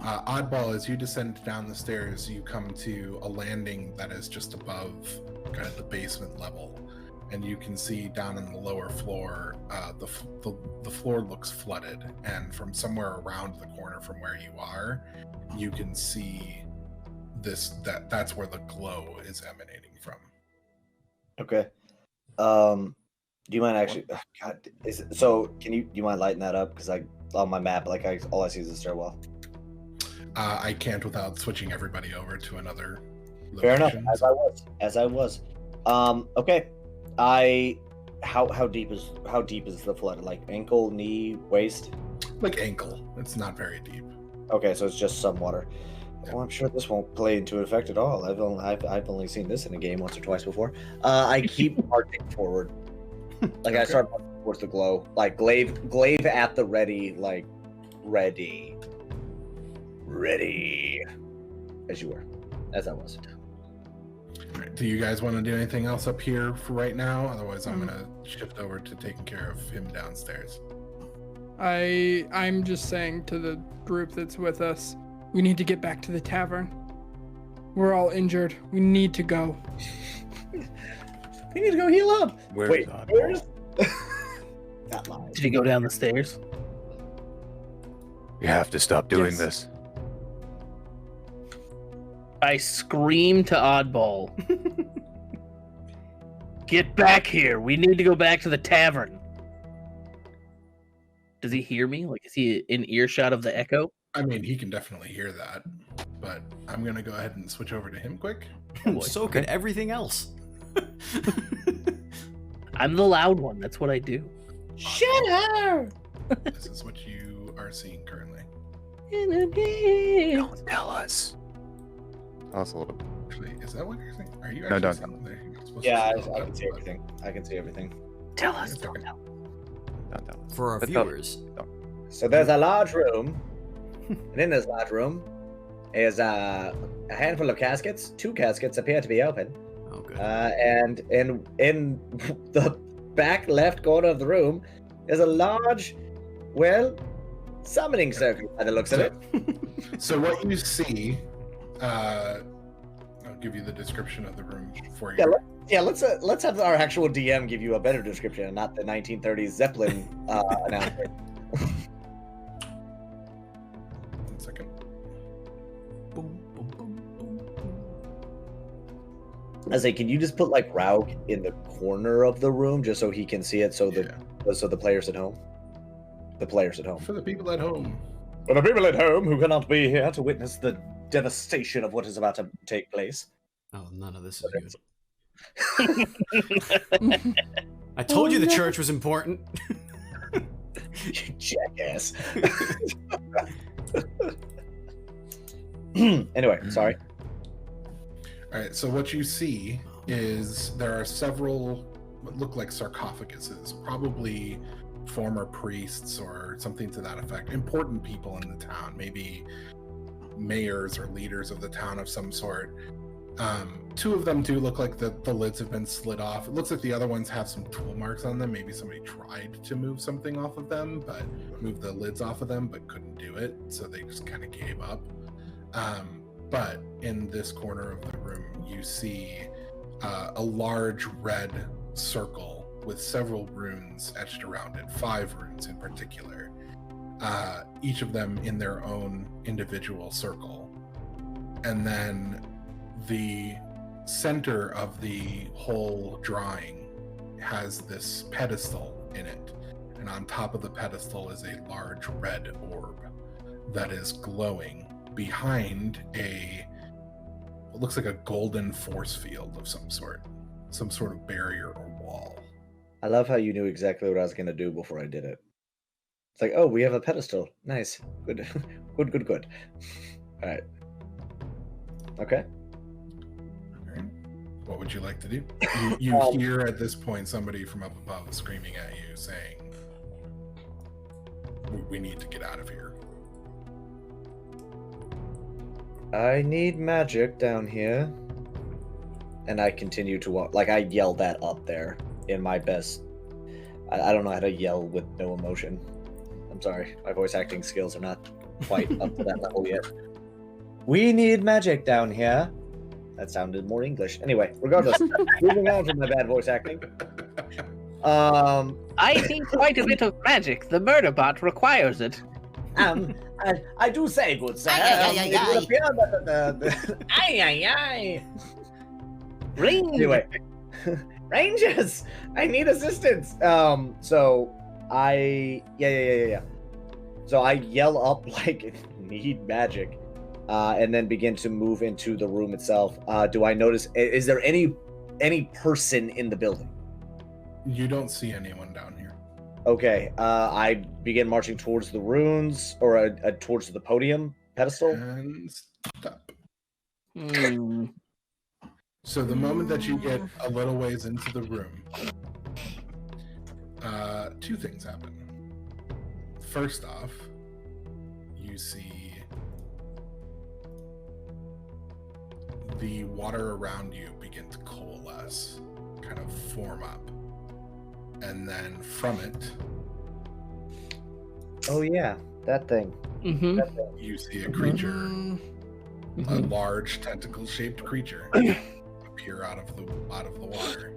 Oddball, as you descend down the stairs, you come to a landing that is just above kind of the basement level, and you can see down in the lower floor, the floor looks flooded, and from somewhere around the corner from where you are, you can see that's where the glow is emanating from. okay. Do you mind actually? God, can you mind lighting that up? Because on my map, all I see is the stairwell. I can't without switching everybody over to another Fair enough. location. As I was. Okay. How deep is the flood? Like ankle, knee, waist? Like ankle. It's not very deep. Okay, so it's just some water. Yeah. Well, I'm sure this won't play into effect at all. I've only seen this in a game once or twice before. I keep marching forward. Like I start marching towards the glow. Like glaive at the ready, like ready. As you were. As I was. All right, do you guys want to do anything else up here for right now? Otherwise, I'm gonna shift over to taking care of him downstairs. I'm just saying to the group that's with us, we need to get back to the tavern. We're all injured. We need to go. We need to go heal up. Where's Where's? That line. Did he go down the stairs? You have to stop doing Yes. this. I scream to Oddball. Get back here. We need to go back to the tavern. Does he hear me? Like, is he in earshot of the echo? I mean, he can definitely hear that, but I'm gonna go ahead and switch over to him quick. So could everything else. I'm the loud one. That's what I do. Shut her! This is what you are seeing currently. Don't tell us. Tell us a little bit. Actually, is that what you're saying? Are you No, actually don't. seeing there? You're supposed Yeah, to say I that, can see but- everything. I can see everything. Tell us. It's okay. Don't tell us. For our But tell- viewers. So there's a large room, and in this large room is a handful of caskets. 2 caskets appear to be open, Oh, good. and in the back left corner of the room is a large, summoning circle by the looks of it. So what you see, I'll give you the description of the room for you. Yeah, let's have our actual DM give you a better description, and not the 1930s Zeppelin announcement. 1 second. Boom, boom, boom, boom, boom. I was like, can you just put like Raug in the corner of the room just so he can see it? So the players at home, For the people at home. For the people at home who cannot be here to witness the devastation of what is about to take place. Oh, none of this is good. I told you the church was important. You jackass. Anyway, sorry. All right, so what you see is there are several what look like sarcophaguses, probably former priests or something to that effect, important people in the town, maybe mayors or leaders of the town of some sort. 2 of them do look like the lids have been slid off. It looks like the other ones have some tool marks on them. Maybe somebody tried to move something off of them, but move the lids off of them, but couldn't do it, so they just kind of gave up. But in this corner of the room, you see a large red circle with several runes etched around it, 5 runes in particular, each of them in their own individual circle. And then the center of the whole drawing has this pedestal in it. And on top of the pedestal is a large red orb that is glowing behind what looks like a golden force field of some sort of barrier or wall. I love how you knew exactly what I was going to do before I did it. It's like, oh, we have a pedestal. Nice. Good. Good. All right. Okay. All right. What would you like to do? You hear at this point somebody from up above screaming at you saying, we need to get out of here. I need magic down here. And I continue to walk. Like, I yell that up there in my best. I don't know how to yell with no emotion. I'm sorry. My voice acting skills are not quite up to that level yet. We need magic down here. That sounded more English. Anyway, regardless. Moving on from my bad voice acting. I need quite a bit of magic. The murder bot requires it. I do say, good sir. Ay, It would appear that the Aye. Anyway, Rangers, I need assistance. So I So I yell up like need magic, and then begin to move into the room itself. Do I notice? Is there any person in the building? You don't see anyone down here. Okay, I begin marching towards the ruins, or towards the podium pedestal. And stop. Hmm. So the moment that you get a little ways into the room, two things happen. First off, you see the water around you begin to coalesce, kind of form up. And then from it, Oh yeah, that thing. Mm-hmm. you see a creature, a Mm-hmm. large tentacle-shaped creature, appear out of the water.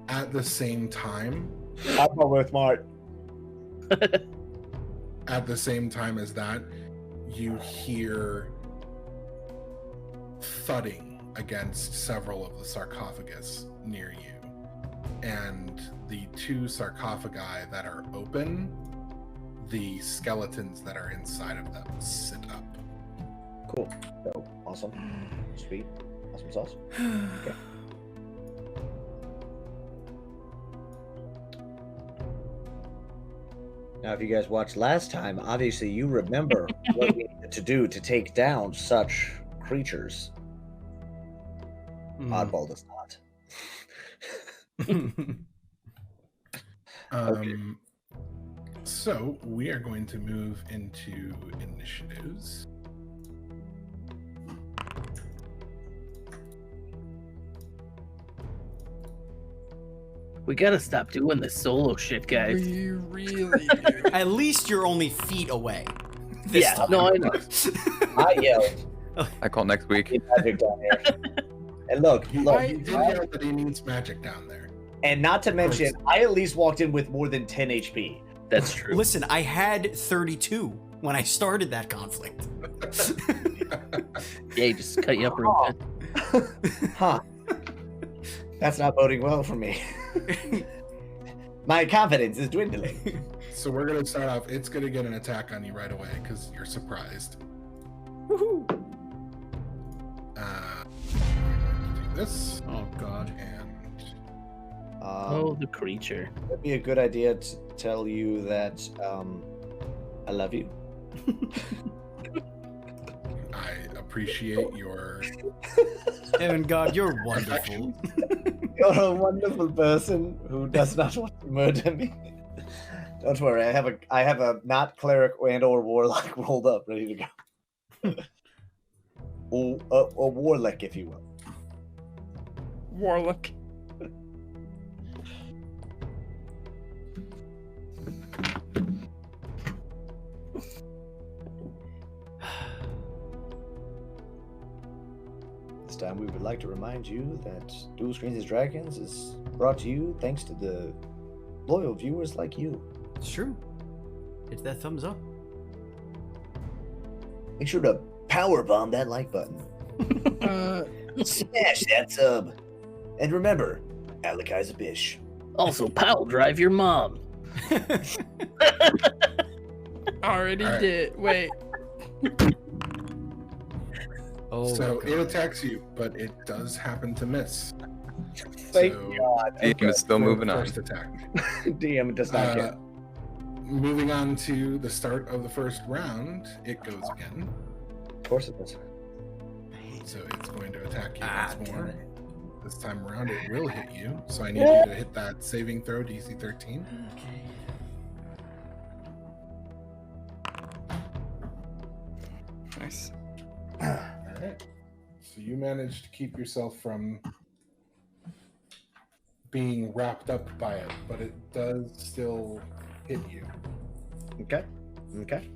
At the same time, I'm not worth smart. at the same time as that, you hear thudding against several of the sarcophagus near you. And the two sarcophagi that are open, the skeletons that are inside of them sit up. Cool. So awesome. Sweet. Awesome sauce. Okay. Now, if you guys watched last time, obviously you remember what we needed to do to take down such creatures. Oddball does not. So we are going to move into initiatives. We gotta stop doing this solo shit, guys. We really do. At least you're only feet away. This Yeah, time. no, I know. I yelled, I call next week. "Need magic down here." And look, He did yell that he needs magic down there. and not to mention, I at least walked in with more than 10 HP. That's true. Listen, I had 32 when I started that conflict. Yeah, he just cut you up real good. Huh. That's not boding well for me. My confidence is dwindling. So we're going to start off. It's going to get an attack on you right away because you're surprised. Woohoo! Do this. Oh god. And Oh, the creature. It'd be a good idea to tell you that I love you. I appreciate your. Evan, God, you're wonderful. You're a wonderful person who does not want to murder me. Don't worry, I have a not cleric and/or warlock rolled up, ready to go. or warlock, if you will. Warlock. This time we would like to remind you that Duel Screens and Dragons is brought to you thanks to the loyal viewers like you. It's true. Hit that thumbs up. Make sure to powerbomb that like button. Smash that sub. And remember, Alakai's a bitch. Also, Powell drive your mom. Already Alright. did. Wait. Oh, So God. it attacks you, but it does happen to miss. Thank So, God. DM is still for moving the on. First attack. DM does not get. Moving on to the start of the first round, it goes again. Of course it does. So it's going to attack you Ah, once damn more. it. This time around, it will hit you. So I need you to hit that saving throw, DC 13. Nice. Alright. So you managed to keep yourself from being wrapped up by it, but it does still hit you. Okay. Okay.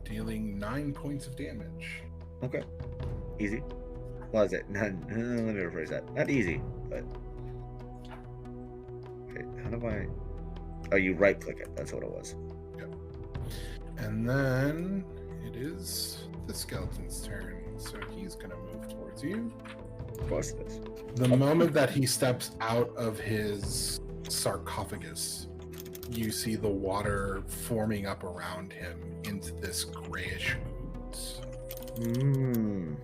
Dealing 9 points of damage. Okay. Easy. What is it? Let me rephrase that. Not easy, but. Wait, how do I. Oh, you right click it. That's what it was. And then it is the skeleton's turn. So he's going to move towards you. Of course it is. The moment that he steps out of his sarcophagus, you see the water forming up around him into this grayish ooze. 10,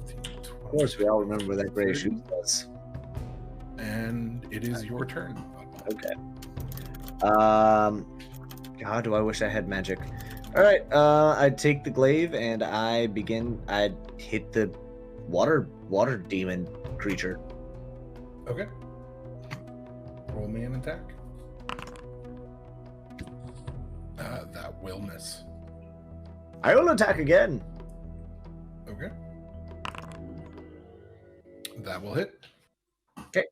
15, Of course, we all remember where that gray shoe was. And it is your turn. Okay. God, do I wish I had magic. All right. I take the glaive and I hit the water demon creature. Okay. Roll me an attack. That will miss. I will attack again. Okay. That will hit. Okay.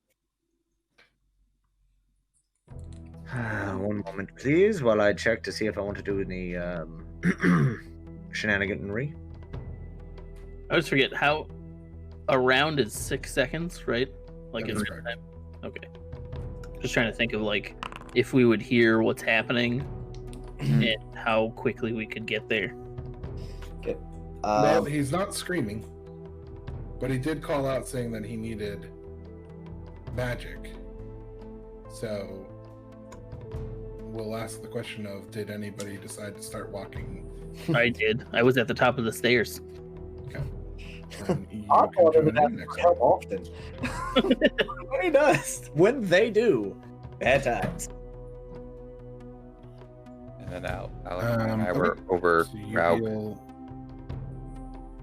One moment, please, while I check to see if I want to do any shenaniganry. I always forget how a round is 6 seconds, right? Like That in is real correct. time. Okay. Just trying to think of like if we would hear what's happening and how quickly we could get there. Okay. Well, he's not screaming, but he did call out saying that he needed magic. So we'll ask the question of, did anybody decide to start walking? I did. I was at the top of the stairs. And you I'll can call them join that in next help time. often. When he does. When they do. Bad times. And then Alex and I were okay. over So you Raug. deal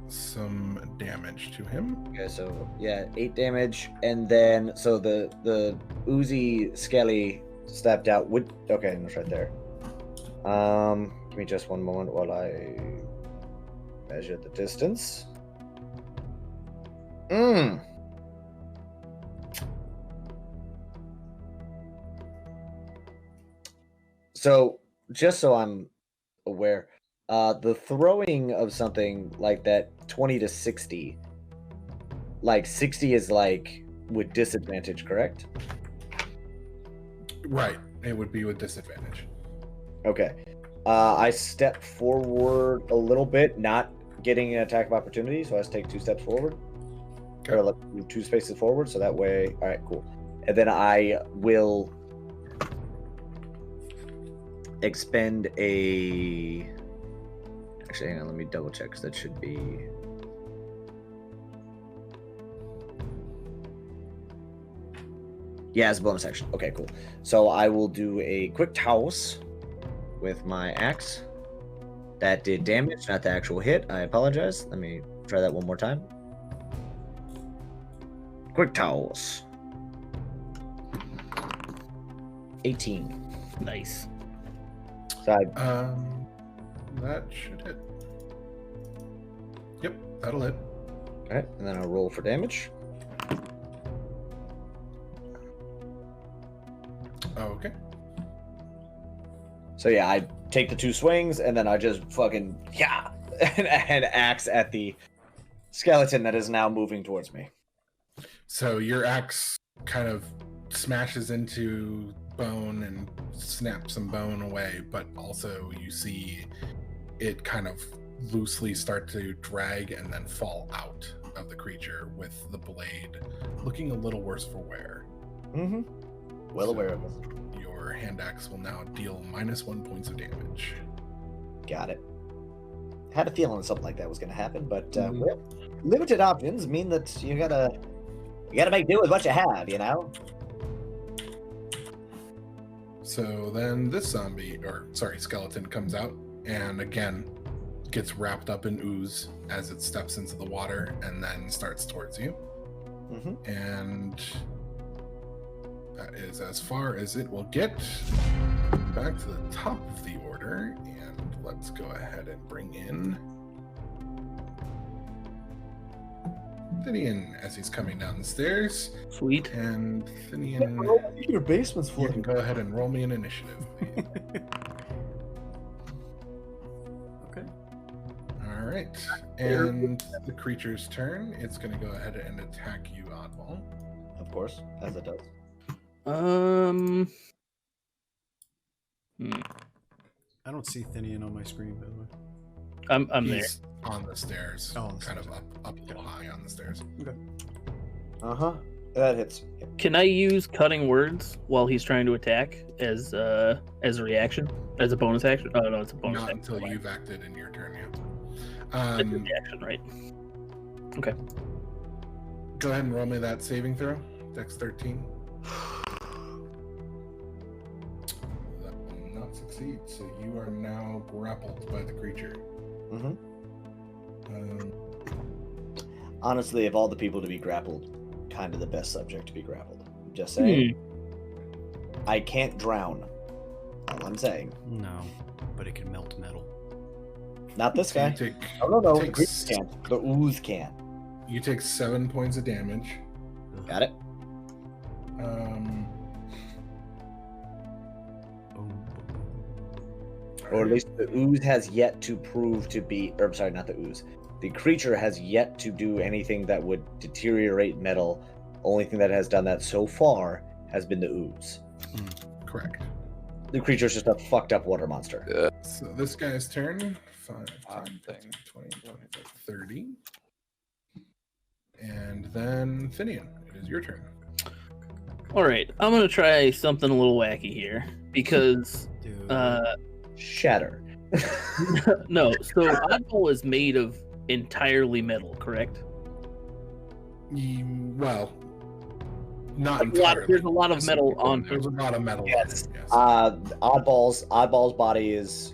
some damage to him. Okay, so yeah, 8 damage, and then so the oozy skelly stepped out. Okay, that's right there. Give me just one moment while I measure the distance. So just so I'm aware, the throwing of something like that 20 to 60, like 60 is like with disadvantage, correct? Right. It would be with disadvantage. Okay. I step forward a little bit, not getting an attack of opportunity, so I just take 2 steps forward. Okay. Or like 2 spaces forward, so that way. All right, cool. And then I will expend a. Actually, hang on, let me double check, because that should be. Yeah, it's a bonus action. Okay, cool. So I will do a quick toss with my axe. That did damage, not the actual hit. I apologize. Let me try that one more time. Quick toss. 18. Nice. So I, That should hit. Yep, that'll hit. okay, and then I'll roll for damage. Okay. So yeah, I take the 2 swings, and then I just fucking and axe at the skeleton that is now moving towards me. So your axe kind of smashes into bone and snaps some bone away, but also you see it kind of loosely start to drag and then fall out of the creature, with the blade looking a little worse for wear. Mm-hmm. Well aware of it. Your hand axe will now deal -1 points of damage. Got it. Had a feeling something like that was going to happen, but well, limited options mean that you gotta make do with what you have, you know. So then this skeleton comes out and again gets wrapped up in ooze as it steps into the water and then starts towards you. Mm-hmm. And that is as far as it will get. Back to the top of the order, and let's go ahead and bring in Thinian as he's coming down the stairs. Sweet. And Thinian, Your basement's you full. can go ahead and roll me an initiative. Okay. All right. And the creature's turn. It's going to go ahead and attack you, Oddball. Of course, as it does. I don't see Thinian on my screen, by the way. I'm there. He's on the stairs, Oh, on the kind stairs. of up a little high on the stairs. Uh-huh. That hits. Can I use cutting words while he's trying to attack as a reaction, as a bonus action? Oh no, it's a bonus Not action. until you've acted in your turn, yeah. It's a reaction, right? Okay. Go ahead and roll me that saving throw. Dex 13. That will not succeed, so you are now grappled by the creature. Mm-hmm. Um, Honestly, of all the people to be grappled, kind of the best subject to be grappled. Just saying. I can't drown. All I'm saying. No, but it can melt metal. Not this so guy. you take, No. The take creature s- can't. The ooze can. you take 7 points of damage. Got it? Or at least the ooze has yet to prove to be, or sorry, not the ooze. The creature has yet to do anything that would deteriorate metal. Only thing that has done that so far has been the ooze. Correct. The creature's just a fucked up water monster. So this guy's turn. 5, 10, Thing. 20, 25, 30. And then Finian, it is your turn. All right, I'm gonna try something a little wacky here because Dude. Shatter. no. So Oddball is made of entirely metal, correct? Well, not Like entirely. there's a lot of metal on. There's a lot of metal. Yes. On it, yes. Oddball's body is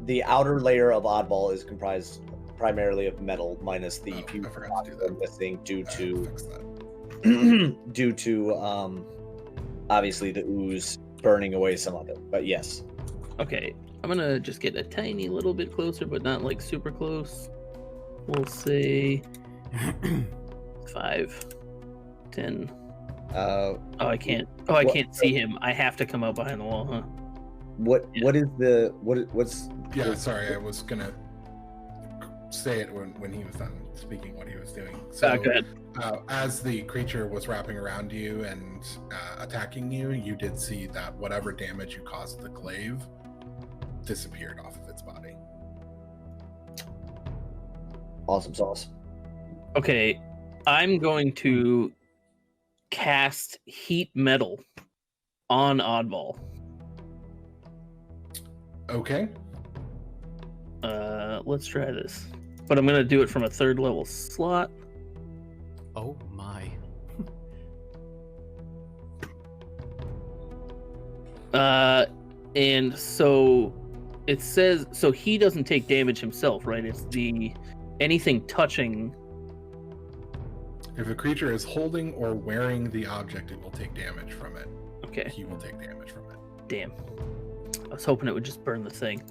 the outer layer of Oddball is comprised primarily of metal, minus the Oh, few I forgot to do that. missing due to Fix that. due to obviously the ooze burning away some of it. But yes, Okay, I'm gonna just get a tiny little bit closer, but not like super close. We'll say 5, 10. uh, Oh, I can't. Oh, I What- can't see him. I have to come up behind the wall, huh? what is the what's Yeah, sorry, I was gonna say it when he was done speaking what he was doing. So, Go ahead. as the creature was wrapping around you and attacking you, you did see that whatever damage you caused the glaive disappeared off of its body. awesome sauce? Okay, I'm going to cast heat metal on Oddball. Okay. Let's try this. But I'm gonna do it from a 3rd level slot. Oh my. And so it says so he doesn't take damage himself, right? It's the anything touching. If a creature is holding or wearing the object, it will take damage from it. Okay, He will take damage from it. damn. I was hoping it would just burn the thing.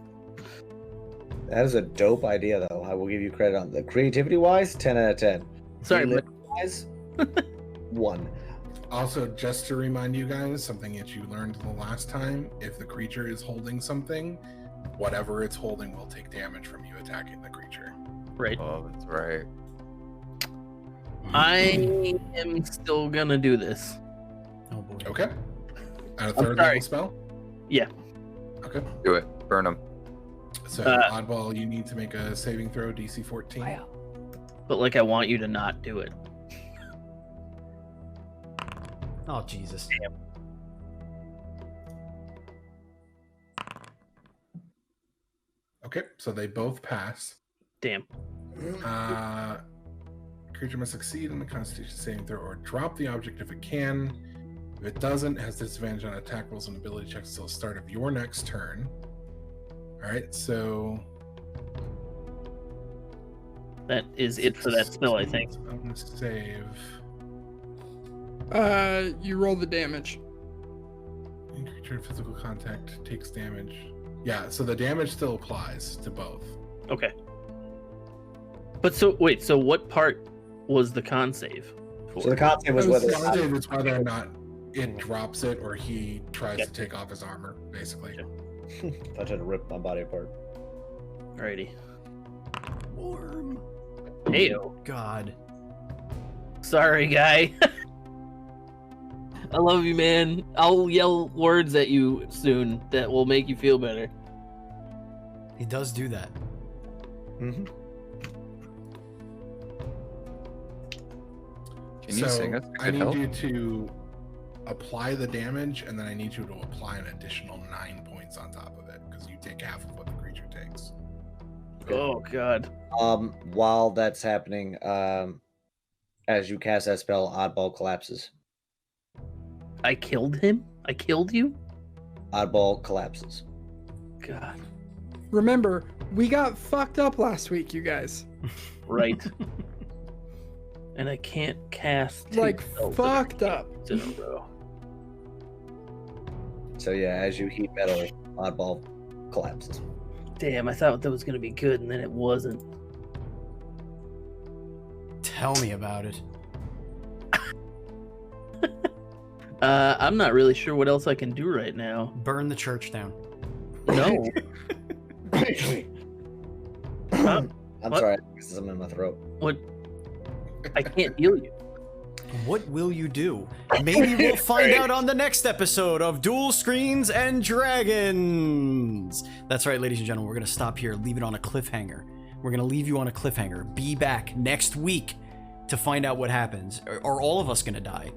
That is a dope idea, though. I will give you credit on the creativity wise. 10 out of 10. Sorry, but wise, 1. Also, just to remind you guys, something that you learned the last time, if the creature is holding something, whatever it's holding will take damage from you attacking the creature. right. Oh, that's right. I am still gonna do this. Oh boy. Okay. And a I'm third sorry. level spell? Yeah. Okay. Do it. Burn him. So, Oddball, you need to make a saving throw, DC 14. But like I want you to not do it. Oh Jesus. Okay, so they both pass. Damn. Creature must succeed in the Constitution saving throw or drop the object if it can. If it doesn't, it has disadvantage on attack rolls and ability checks until the start of your next turn. Alright, so That is it for that spell, I think. I'm gonna save. You roll the damage. Creature in physical contact takes damage. Yeah, so the damage still applies to both. Okay. But so wait, so what part was the con save for? So the con save was That was whether The save is whether or not it drops it or he tries Yeah. to take off his armor, basically. Yeah. I tried to rip my body apart. Alrighty. Worm. Heyo. God. Sorry, guy. I love you, man. I'll yell words at you soon that will make you feel better. He does do that. Mm-hmm. Can you sing us? I Could need help. you to apply the damage, and then I need you to apply an additional 9 points on top of it, because you take half of what the creature takes. Oh god. While that's happening, As you cast that spell, Oddball collapses. I killed him? I killed you? Oddball collapses. God. Remember, we got fucked up last week, you guys. Right. And I can't cast two Like, spells fucked up. in a row. So yeah, as you heat metal, Oddball collapses. Damn, I thought that was gonna be good, and then it wasn't. Tell me about it. I'm not really sure what else I can do right now. Burn the church down. No. Huh? I'm What? sorry, there's something in my throat. What? I can't heal you. What will you do? Maybe we'll find out on the next episode of Duel Screens and Dragons. That's right, ladies and gentlemen. We're going to stop here, leave it on a cliffhanger. We're going to leave you on a cliffhanger. Be back next week to find out what happens. Are all of us going to die?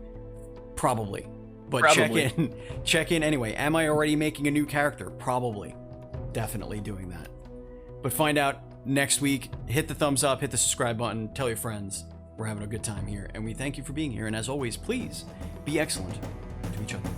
Probably. But Probably. check in anyway. Am I already making a new character? Probably. Definitely doing that. But find out next week. Hit the thumbs up, hit the subscribe button, tell your friends. We're having a good time here, and we thank you for being here. And as always, please be excellent to each other.